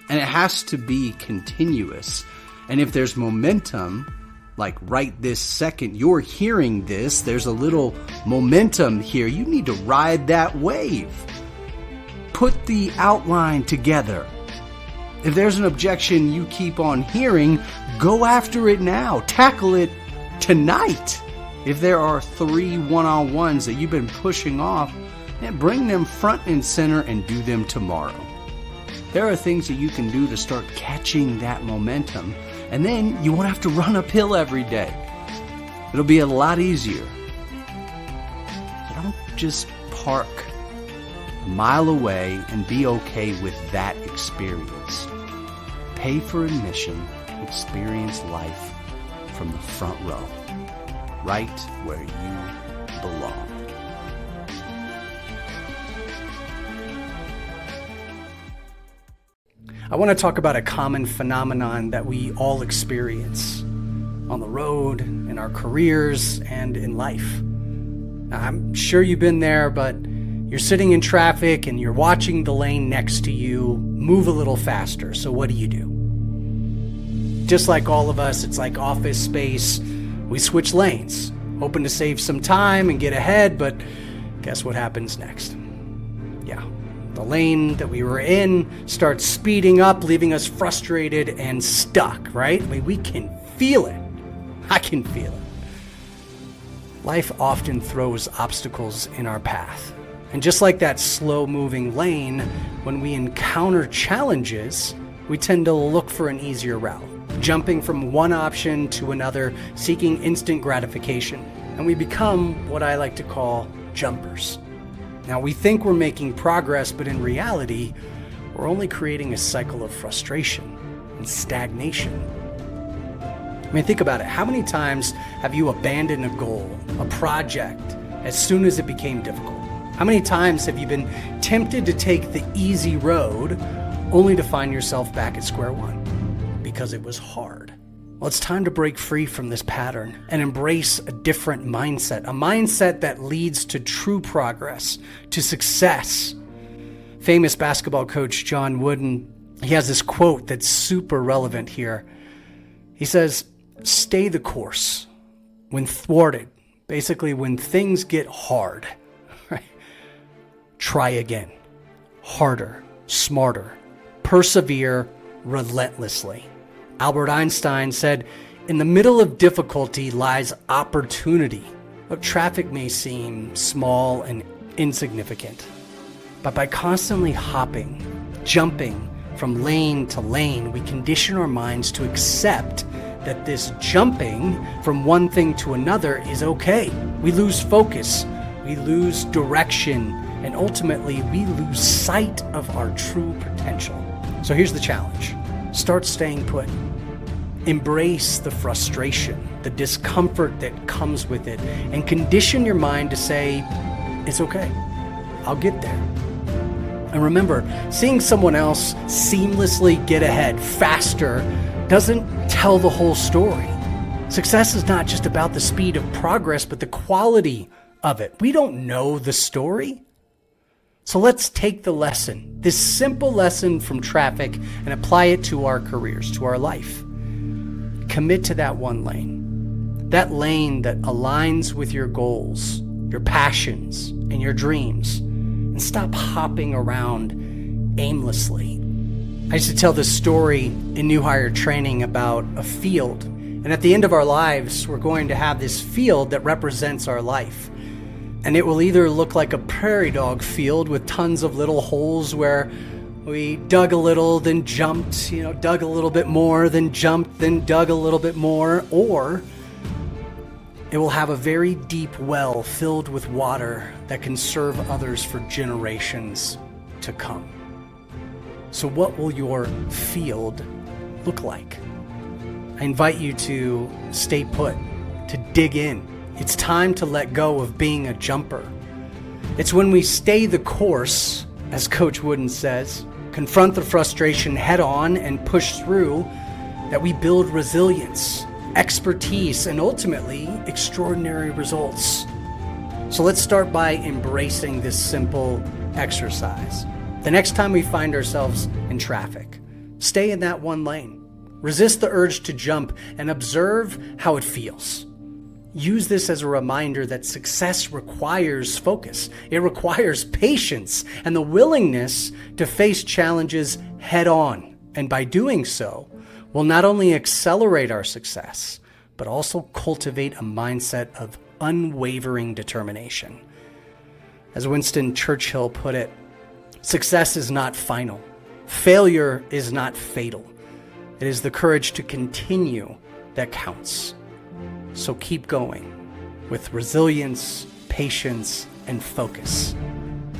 And it has to be continuous. And if there's momentum, like right this second, you're hearing this, there's a little momentum here. You need to ride that wave. Put the outline together. If there's an objection you keep on hearing, go after it now. Tackle it tonight. If there are 3 one-on-ones that you've been pushing off, then bring them front and center and do them tomorrow. There are things that you can do to start catching that momentum, and then you won't have to run uphill every day. It'll be a lot easier. So don't just park a mile away and be okay with that experience. Pay for admission, experience life from the front row, right where you belong. I want to talk about a common phenomenon that we all experience on the road, in our careers, and in life. Now, I'm sure you've been there, but you're sitting in traffic and you're watching the lane next to you move a little faster. So what do? Just like all of us, it's like Office Space. We switch lanes, hoping to save some time and get ahead, but guess what happens next? Yeah, The lane that we were in starts speeding up, leaving us frustrated and stuck, right? I mean, we can feel it. I can feel it. Life often throws obstacles in our path. And just like that slow-moving lane, when we encounter challenges, we tend to look for an easier route, jumping from one option to another, seeking instant gratification. And we become what I like to call jumpers. Now, we think we're making progress, but in reality, we're only creating a cycle of frustration and stagnation. I mean, think about it. How many times have you abandoned a goal, a project, as soon as it became difficult? How many times have you been tempted to take the easy road only to find yourself back at square one because it was hard? Well, it's time to break free from this pattern and embrace a different mindset, a mindset that leads to true progress, to success. Famous basketball coach John Wooden, he has this quote that's super relevant here. He says, "Stay the course when thwarted." Basically, when things get hard, right? Try again, harder, smarter, persevere relentlessly. Albert Einstein said, "In the middle of difficulty lies opportunity." Look, traffic may seem small and insignificant, but by constantly hopping, jumping from lane to lane, we condition our minds to accept that this jumping from one thing to another is okay. We lose focus, we lose direction, and ultimately we lose sight of our true potential. So here's the challenge. Start staying put. Embrace the frustration, the discomfort that comes with it, and condition your mind to say, it's okay, I'll get there. And remember, seeing someone else seamlessly get ahead faster doesn't tell the whole story. Success is not just about the speed of progress, but the quality of it. We don't know the story. So let's take the lesson, this simple lesson from traffic, and apply it to our careers, to our life. Commit to that one lane, that lane that aligns with your goals, your passions, and your dreams, and stop hopping around aimlessly. I used to tell this story in new hire training about a field, and at the end of our lives, we're going to have this field that represents our life. And it will either look like a prairie dog field with tons of little holes where we dug a little, then jumped, dug a little bit more, then jumped, then dug a little bit more, or it will have a very deep well filled with water that can serve others for generations to come. So what will your field look like? I invite you to stay put, to dig in. It's time to let go of being a jumper. It's when we stay the course, as Coach Wooden says, confront the frustration head on and push through, that we build resilience, expertise, and ultimately extraordinary results. So let's start by embracing this simple exercise. The next time we find ourselves in traffic, stay in that one lane. Resist the urge to jump and observe how it feels. Use this as a reminder that success requires focus. It requires patience and the willingness to face challenges head on. And by doing so, we'll not only accelerate our success, but also cultivate a mindset of unwavering determination. As Winston Churchill put it, success is not final. Failure is not fatal. It is the courage to continue that counts. So keep going with resilience, patience, and focus.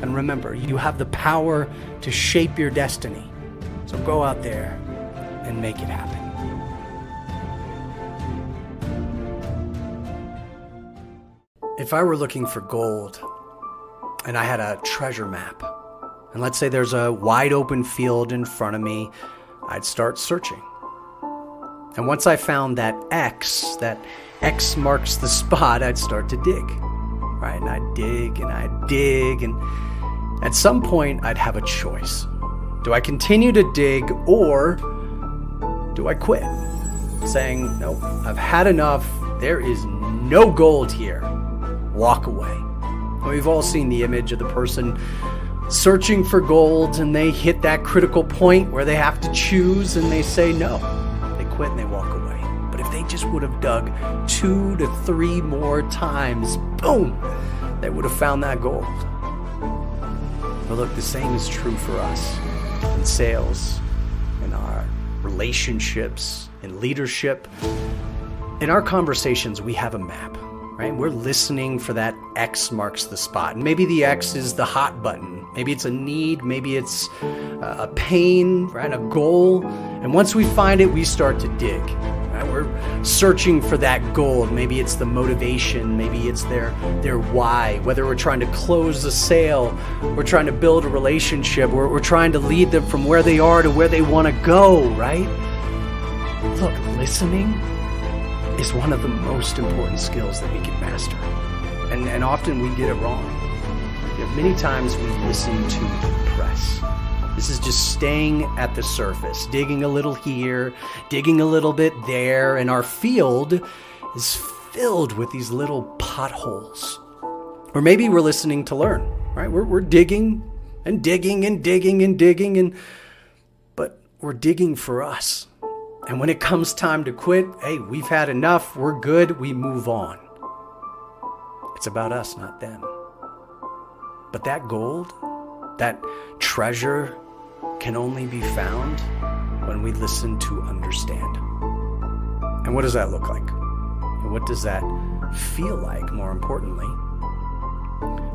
And remember, you have the power to shape your destiny. So go out there and make it happen. If I were looking for gold and I had a treasure map, and let's say there's a wide open field in front of me, I'd start searching. And once I found that X marks the spot, I'd start to dig, right? And I'd dig, and at some point I'd have a choice. Do I continue to dig, or do I quit? Saying, nope, I've had enough. There is no gold here. Walk away. We've all seen the image of the person searching for gold, and they hit that critical point where they have to choose, and they say no. They quit and they walk away. But if they just would have dug 2 to 3 more times, boom, they would have found that gold. But look, the same is true for us in sales, in our relationships, in leadership. In our conversations, we have a map, right? We're listening for that X marks the spot. And maybe the X is the hot button. Maybe it's a need. Maybe it's a pain, right? A goal. And once we find it, we start to dig. Right? We're searching for that gold. Maybe it's the motivation. Maybe it's their why. Whether we're trying to close a sale, we're trying to build a relationship, we're trying to lead them from where they are to where they want to go, right? Look, listening is one of the most important skills that we can master. And often we get it wrong. Many times we listen to impress. This is just staying at the surface, digging a little here, digging a little bit there, and our field is filled with these little potholes. Or maybe we're listening to learn, right? We're digging and digging and digging and digging, but we're digging for us. And when it comes time to quit, hey, we've had enough, we're good, we move on. It's about us, not them. But that gold, that treasure, can only be found when we listen to understand. And what does that look like? And what does that feel like, more importantly?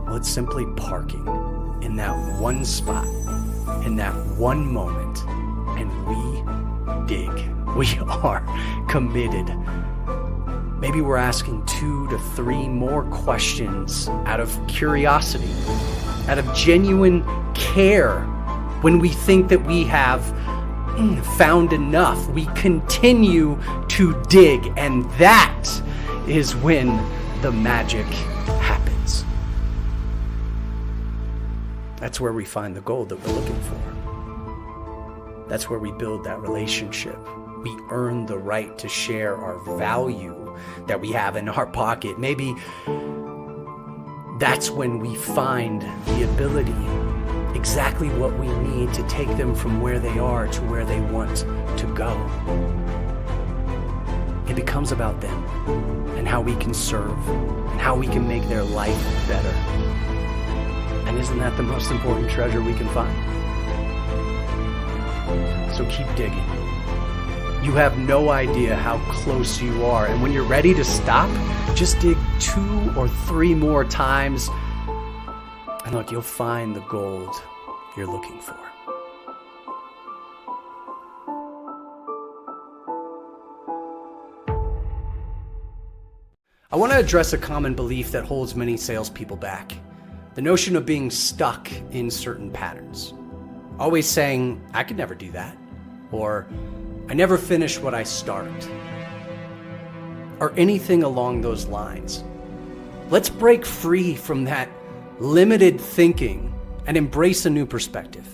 Well, it's simply parking in that one spot, in that one moment, and we dig. We are committed. Maybe we're asking 2 to 3 more questions out of curiosity, out of genuine care. When we think that we have found enough, we continue to dig, and that is when the magic happens. That's where we find the gold that we're looking for. That's where we build that relationship. We earn the right to share our value that we have in our pocket. Maybe that's when we find the ability, exactly what we need to take them from where they are to where they want to go. It becomes about them and how we can serve and how we can make their life better. And isn't that the most important treasure we can find? So keep digging. You have no idea how close you are. And when you're ready to stop, just dig 2 or 3 more times. And look, you'll find the gold you're looking for. I want to address a common belief that holds many salespeople back. The notion of being stuck in certain patterns. Always saying, I could never do that. Or, I never finish what I start. Or anything along those lines. Let's break free from that limited thinking and embrace a new perspective.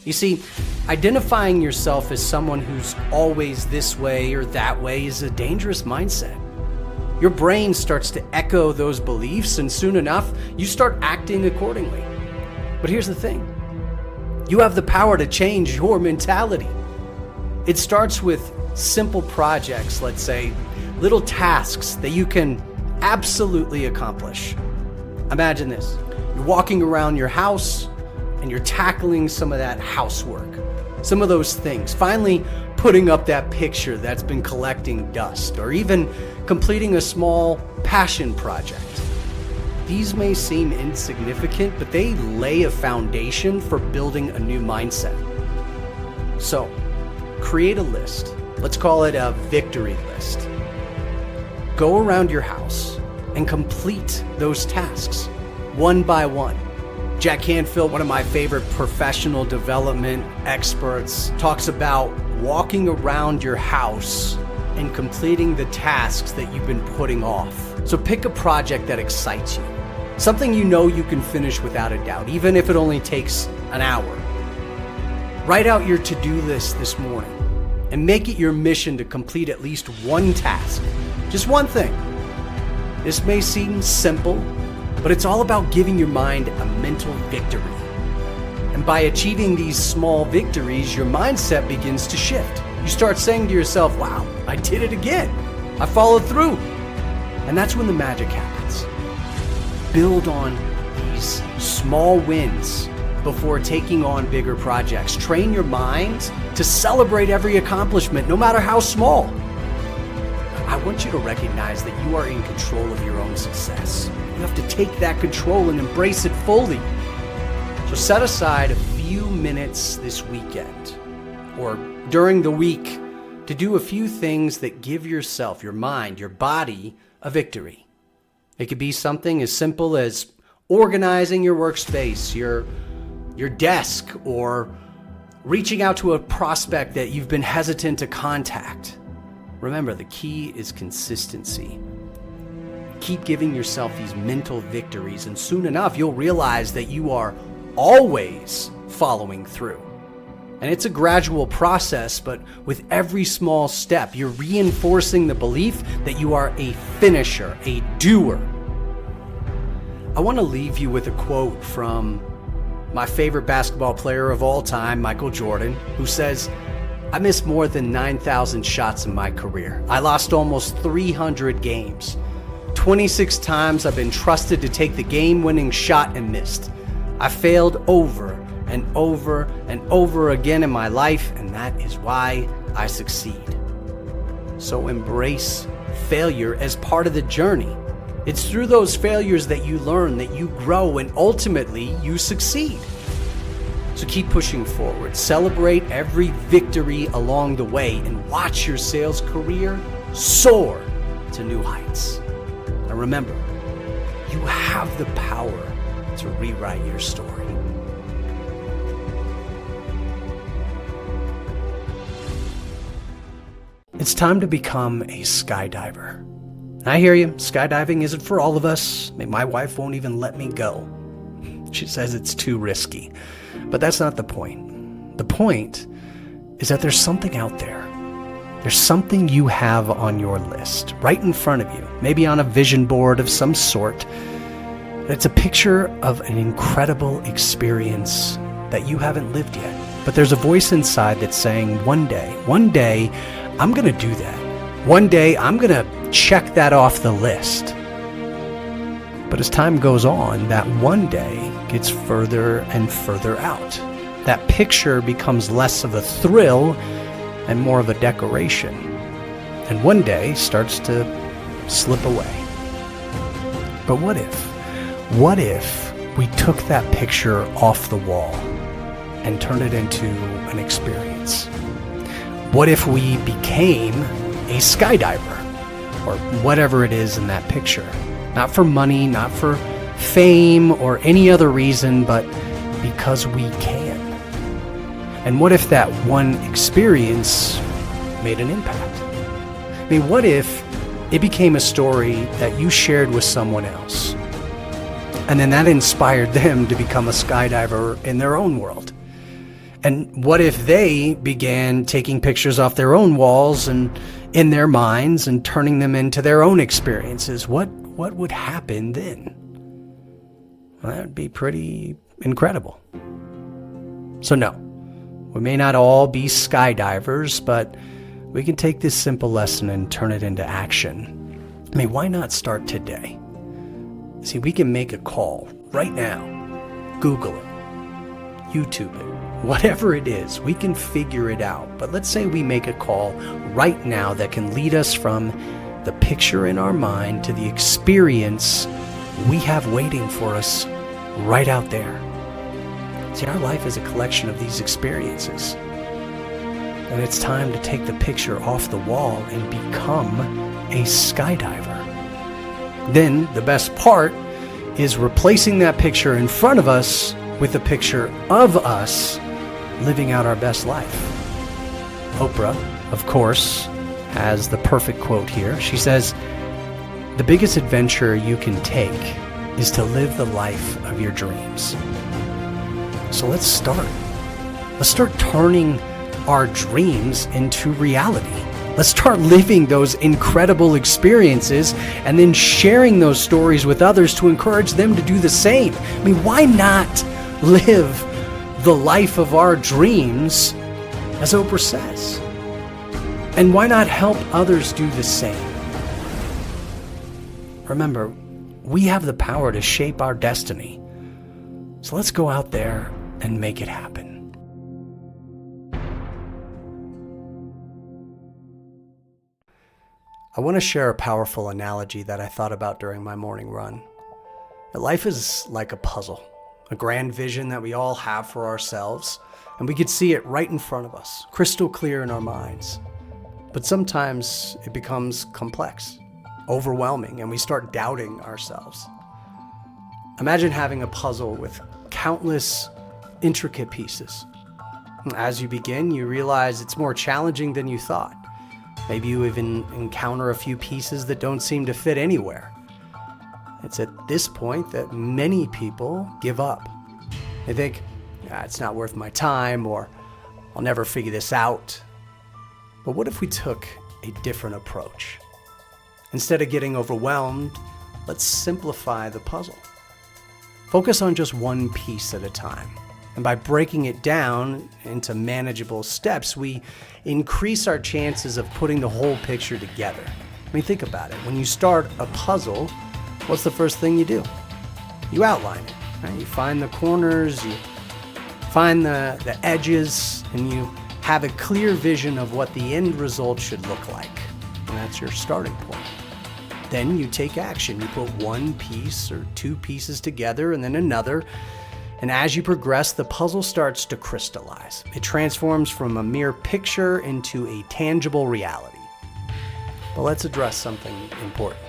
You see, identifying yourself as someone who's always this way or that way is a dangerous mindset. Your brain starts to echo those beliefs, and soon enough, you start acting accordingly. But here's the thing. You have the power to change your mentality. It starts with simple projects, let's say, little tasks that you can absolutely accomplish. Imagine this. You're walking around your house and you're tackling some of that housework, some of those things, finally putting up that picture that's been collecting dust, or even completing a small passion project. These may seem insignificant, but they lay a foundation for building a new mindset. So, create a list. Let's call it a victory list. Go around your house and complete those tasks one by one. Jack Canfield, one of my favorite professional development experts, talks about walking around your house and completing the tasks that you've been putting off. So pick a project that excites you, something you know you can finish without a doubt, even if it only takes an hour. Write out your to-do list this morning and make it your mission to complete at least one task, just one thing. This may seem simple, but it's all about giving your mind a mental victory. And by achieving these small victories, your mindset begins to shift. You start saying to yourself, wow, I did it again. I followed through. And that's when the magic happens. Build on these small wins before taking on bigger projects. Train your mind to celebrate every accomplishment, no matter how small. I want you to recognize that you are in control of your own success. You have to take that control and embrace it fully. So set aside a few minutes this weekend or during the week to do a few things that give yourself, your mind, your body a victory. It could be something as simple as organizing your workspace, your desk, or reaching out to a prospect that you've been hesitant to contact. Remember, the key is consistency. Keep giving yourself these mental victories, and soon enough, you'll realize that you are always following through. And it's a gradual process, but with every small step, you're reinforcing the belief that you are a finisher, a doer. I want to leave you with a quote from my favorite basketball player of all time, Michael Jordan, who says, "I missed more than 9,000 shots in my career. I lost almost 300 games. 26 times I've been trusted to take the game-winning shot and missed. I failed over and over and over again in my life, and that is why I succeed." So embrace failure as part of the journey. It's through those failures that you learn, that you grow, and ultimately you succeed. So keep pushing forward. Celebrate every victory along the way and watch your sales career soar to new heights. And remember, you have the power to rewrite your story. It's time to become a skydiver. I hear you, skydiving isn't for all of us. I mean, my wife won't even let me go. She says it's too risky. But that's not the point. The point is that there's something out there. There's something you have on your list, right in front of you, maybe on a vision board of some sort. It's a picture of an incredible experience that you haven't lived yet. But there's a voice inside that's saying, one day, I'm going to do that. One day, I'm going to check that off the list. But as time goes on, that one day gets further and further out. That picture becomes less of a thrill and more of a decoration. And one day starts to slip away. But what if we took that picture off the wall and turned it into an experience? What if we became a skydiver, or whatever it is in that picture? Not for money, not for fame or any other reason, but because we can. And what if that one experience made an impact? I mean, what if it became a story that you shared with someone else, and then that inspired them to become a skydiver in their own world? And what if they began taking pictures off their own walls and in their minds and turning them into their own experiences? What would happen then? Well, that would be pretty incredible. So no, we may not all be skydivers, but we can take this simple lesson and turn it into action. I mean, why not start today? See, we can make a call right now, Google it, YouTube it, whatever it is, we can figure it out. But let's say we make a call right now that can lead us from the picture in our mind to the experience we have waiting for us right out there. See, our life is a collection of these experiences. And it's time to take the picture off the wall and become a skydiver. Then the best part is replacing that picture in front of us with a picture of us living out our best life. Oprah, of course, has the perfect quote here. She says, "The biggest adventure you can take is to live the life of your dreams." So let's start. Let's start turning our dreams into reality. Let's start living those incredible experiences and then sharing those stories with others to encourage them to do the same. I mean, why not live the life of our dreams, as Oprah says. And why not help others do the same? Remember, we have the power to shape our destiny. So let's go out there and make it happen. I want to share a powerful analogy that I thought about during my morning run. Life is like a puzzle, a grand vision that we all have for ourselves, and we could see it right in front of us, crystal clear in our minds. But sometimes it becomes complex, overwhelming, and we start doubting ourselves. Imagine having a puzzle with countless intricate pieces. As you begin, you realize it's more challenging than you thought. Maybe you even encounter a few pieces that don't seem to fit anywhere. It's at this point that many people give up. They think, it's not worth my time, or I'll never figure this out. But what if we took a different approach? Instead of getting overwhelmed, let's simplify the puzzle. Focus on just one piece at a time. And by breaking it down into manageable steps, we increase our chances of putting the whole picture together. I mean, think about it. When you start a puzzle, what's the first thing you do? You outline it, right? You find the corners, you find the edges, and you have a clear vision of what the end result should look like. And that's your starting point. Then you take action. You put one piece or two pieces together and then another. And as you progress, the puzzle starts to crystallize. It transforms from a mere picture into a tangible reality. But let's address something important.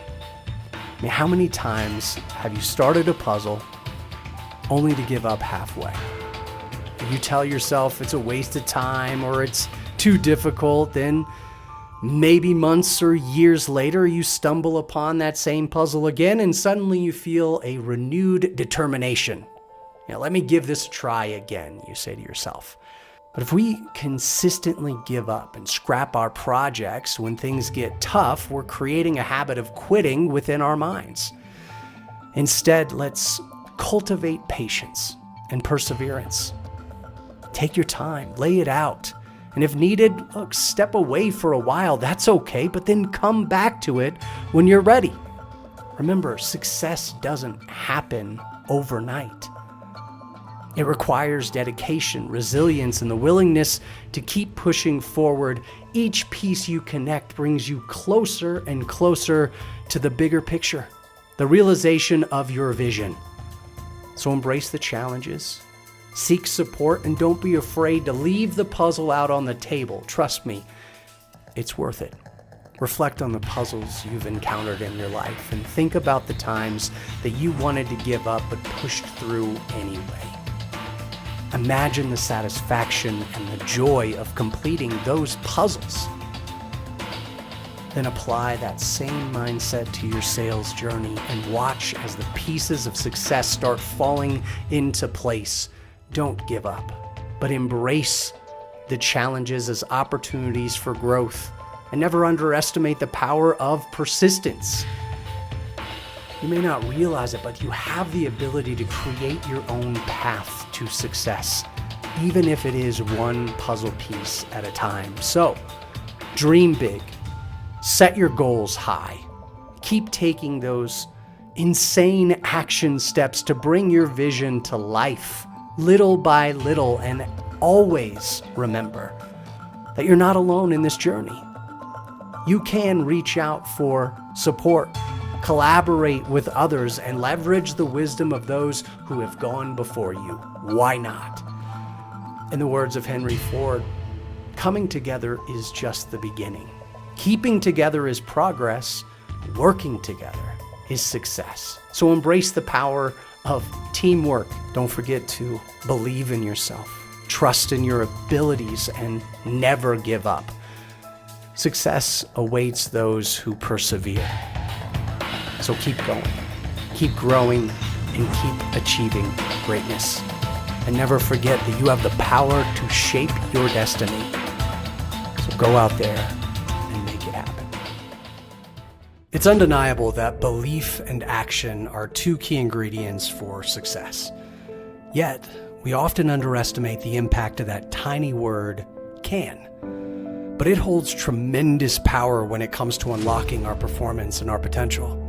I mean, how many times have you started a puzzle only to give up halfway? You tell yourself it's a waste of time or it's too difficult, then maybe months or years later, you stumble upon that same puzzle again and suddenly you feel a renewed determination. Let me give this a try again, you say to yourself. But if we consistently give up and scrap our projects when things get tough, we're creating a habit of quitting within our minds. Instead, let's cultivate patience and perseverance. Take your time, lay it out. And if needed, look, step away for a while. That's okay, but then come back to it when you're ready. Remember, success doesn't happen overnight. It requires dedication, resilience, and the willingness to keep pushing forward. Each piece you connect brings you closer and closer to the bigger picture, the realization of your vision. So embrace the challenges, seek support, and don't be afraid to leave the puzzle out on the table. Trust me, it's worth it. Reflect on the puzzles you've encountered in your life and think about the times that you wanted to give up but pushed through anyway. Imagine the satisfaction and the joy of completing those puzzles. Then apply that same mindset to your sales journey and watch as the pieces of success start falling into place. Don't give up, but embrace the challenges as opportunities for growth, and never underestimate the power of persistence. You may not realize it, but you have the ability to create your own path to success, even if it is one puzzle piece at a time. So, dream big, set your goals high, keep taking those insane action steps to bring your vision to life, little by little, and always remember that you're not alone in this journey. You can reach out for support, collaborate with others, and leverage the wisdom of those who have gone before you. Why not? In the words of Henry Ford, coming together is just the beginning. Keeping together is progress. Working together is success. So embrace the power of teamwork. Don't forget to believe in yourself, trust in your abilities, and never give up. Success awaits those who persevere. So keep going, keep growing, and keep achieving greatness. And never forget that you have the power to shape your destiny. So go out there and make it happen. It's undeniable that belief and action are two key ingredients for success. Yet, We often underestimate the impact of that tiny word, can. But it holds tremendous power when it comes to unlocking our performance and our potential.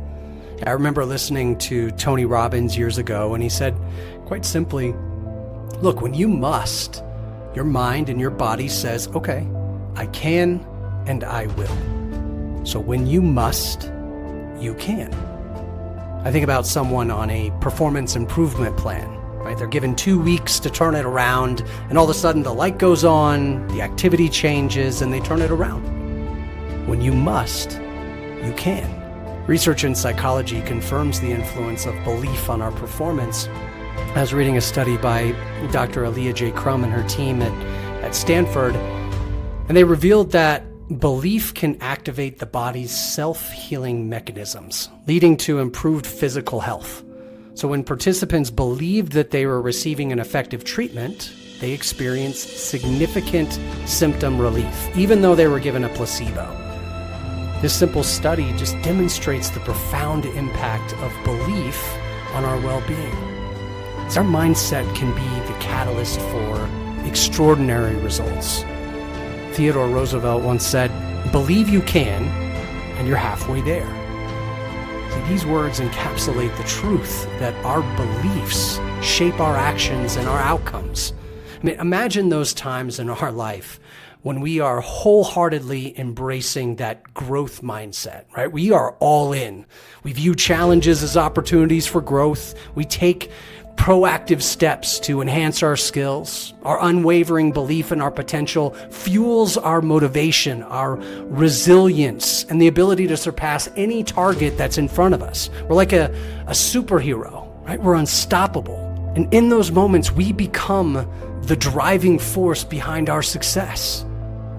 I remember listening to Tony Robbins years ago, and he said, quite simply, look, when you must, your mind and your body says, okay, I can and I will. So when you must, you can. I think about someone on a performance improvement plan, right? They're given 2 weeks to turn it around, and all of a sudden the light goes on, the activity changes, and they turn it around. When you must, you can. Research in psychology confirms the influence of belief on our performance. I was reading a study by Dr. Aaliyah J. Crum and her team at Stanford, and they revealed that belief can activate the body's self-healing mechanisms, leading to improved physical health. So when participants believed that they were receiving an effective treatment, they experienced significant symptom relief, even though they were given a placebo. This simple study just demonstrates the profound impact of belief on our well-being. Our mindset can be the catalyst for extraordinary results. Theodore Roosevelt once said, "Believe you can, and you're halfway there." See, these words encapsulate the truth that our beliefs shape our actions and our outcomes. I mean, imagine those times in our life when we are wholeheartedly embracing that growth mindset, right? We are all in. We view challenges as opportunities for growth. We take proactive steps to enhance our skills. Our unwavering belief in our potential fuels our motivation, our resilience, and the ability to surpass any target that's in front of us. We're like a superhero, right? We're unstoppable. And in those moments, we become the driving force behind our success.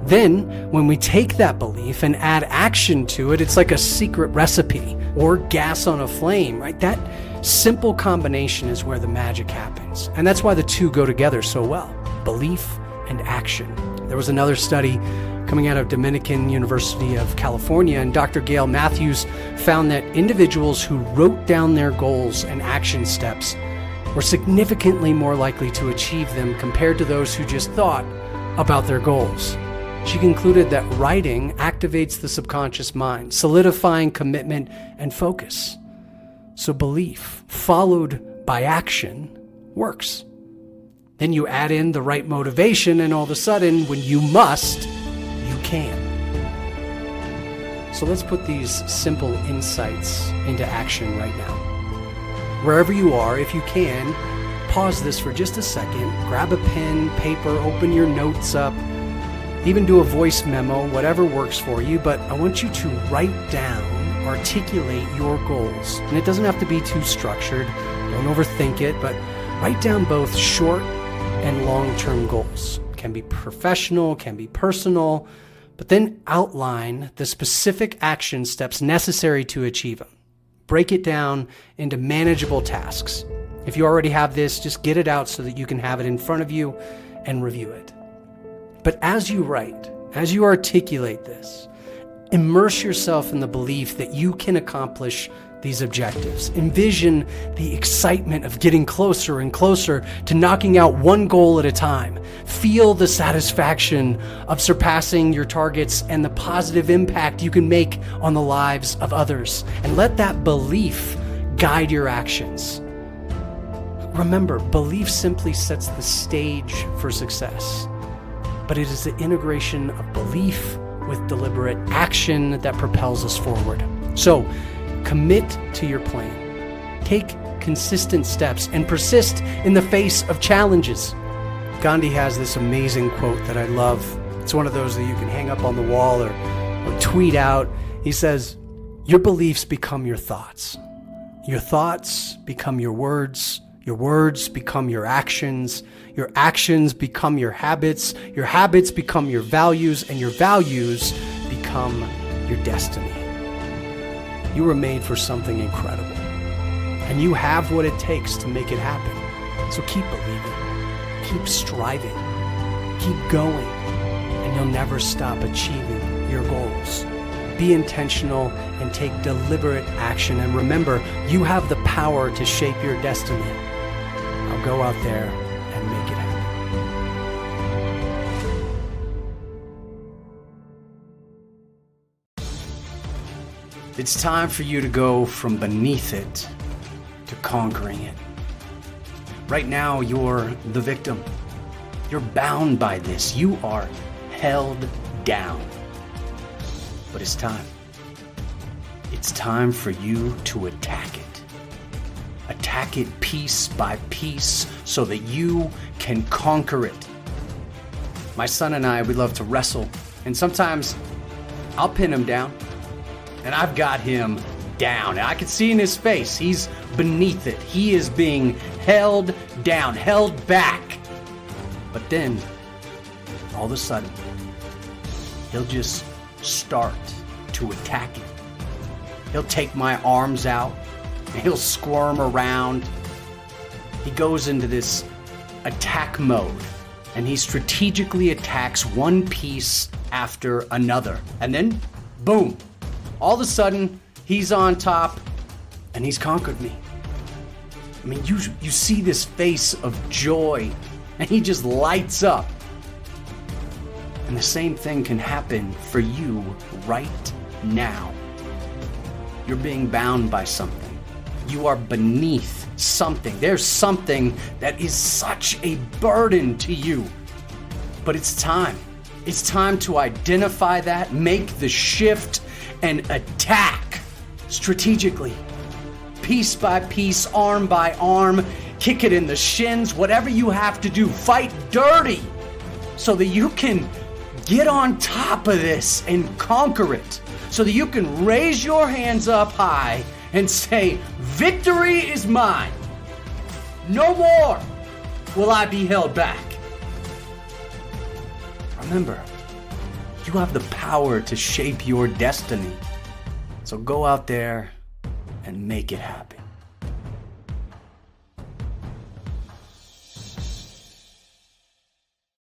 Then, when we take that belief and add action to it, it's like a secret recipe or gas on a flame, right? That simple combination is where the magic happens. And that's why the two go together so well, belief and action. There was another study coming out of Dominican University of California, and Dr. Gail Matthews found that individuals who wrote down their goals and action steps were significantly more likely to achieve them compared to those who just thought about their goals. She concluded that writing activates the subconscious mind, solidifying commitment and focus. So belief, followed by action, works. Then you add in the right motivation, and all of a sudden, when you must, you can. So let's put these simple insights into action right now. Wherever you are, if you can, pause this for just a second, grab a pen, paper, open your notes up, even do a voice memo, whatever works for you, but I want you to write down, articulate your goals. And it doesn't have to be too structured, don't overthink it, but write down both short and long-term goals. Can be professional, can be personal, but then outline the specific action steps necessary to achieve them. Break it down into manageable tasks. If you already have this, just get it out so that you can have it in front of you and review it. But as you write, as you articulate this, immerse yourself in the belief that you can accomplish these objectives. Envision the excitement of getting closer and closer to knocking out one goal at a time. Feel the satisfaction of surpassing your targets and the positive impact you can make on the lives of others. And let that belief guide your actions. Remember, belief simply sets the stage for success, but it is the integration of belief with deliberate action that propels us forward. So, commit to your plan. Take consistent steps and persist in the face of challenges. Gandhi has this amazing quote that I love. It's one of those that you can hang up on the wall or tweet out. He says, "Your beliefs become your thoughts. Your thoughts become your words become your actions become your habits become your values, and your values become your destiny." You were made for something incredible, and you have what it takes to make it happen. So keep believing, keep striving, keep going, and you'll never stop achieving your goals. Be intentional and take deliberate action. And remember, you have the power to shape your destiny. Now go out there and make It's time for you to go from beneath it to conquering it. Right now, you're the victim. You're bound by this. You are held down. But it's time. It's time for you to attack it. Attack it piece by piece so that you can conquer it. My son and I, we love to wrestle, and sometimes I'll pin him down, and I've got him down. And I can see in his face, he's beneath it. He is being held down, held back. But then, all of a sudden, he'll just start to attack it. He'll take my arms out, and he'll squirm around. He goes into this attack mode, and he strategically attacks one piece after another. And then, boom, all of a sudden, he's on top, and he's conquered me. I mean, you see this face of joy, and he just lights up. And the same thing can happen for you right now. You're being bound by something. You are beneath something. There's something that is such a burden to you. But it's time. It's time to identify that, make the shift, and attack strategically. Piece by piece, arm by arm, kick it in the shins, whatever you have to do. Fight dirty so that you can get on top of this and conquer it. So that you can raise your hands up high and say, victory is mine. No more will I be held back. Remember, you have the power to shape your destiny. So go out there and make it happen.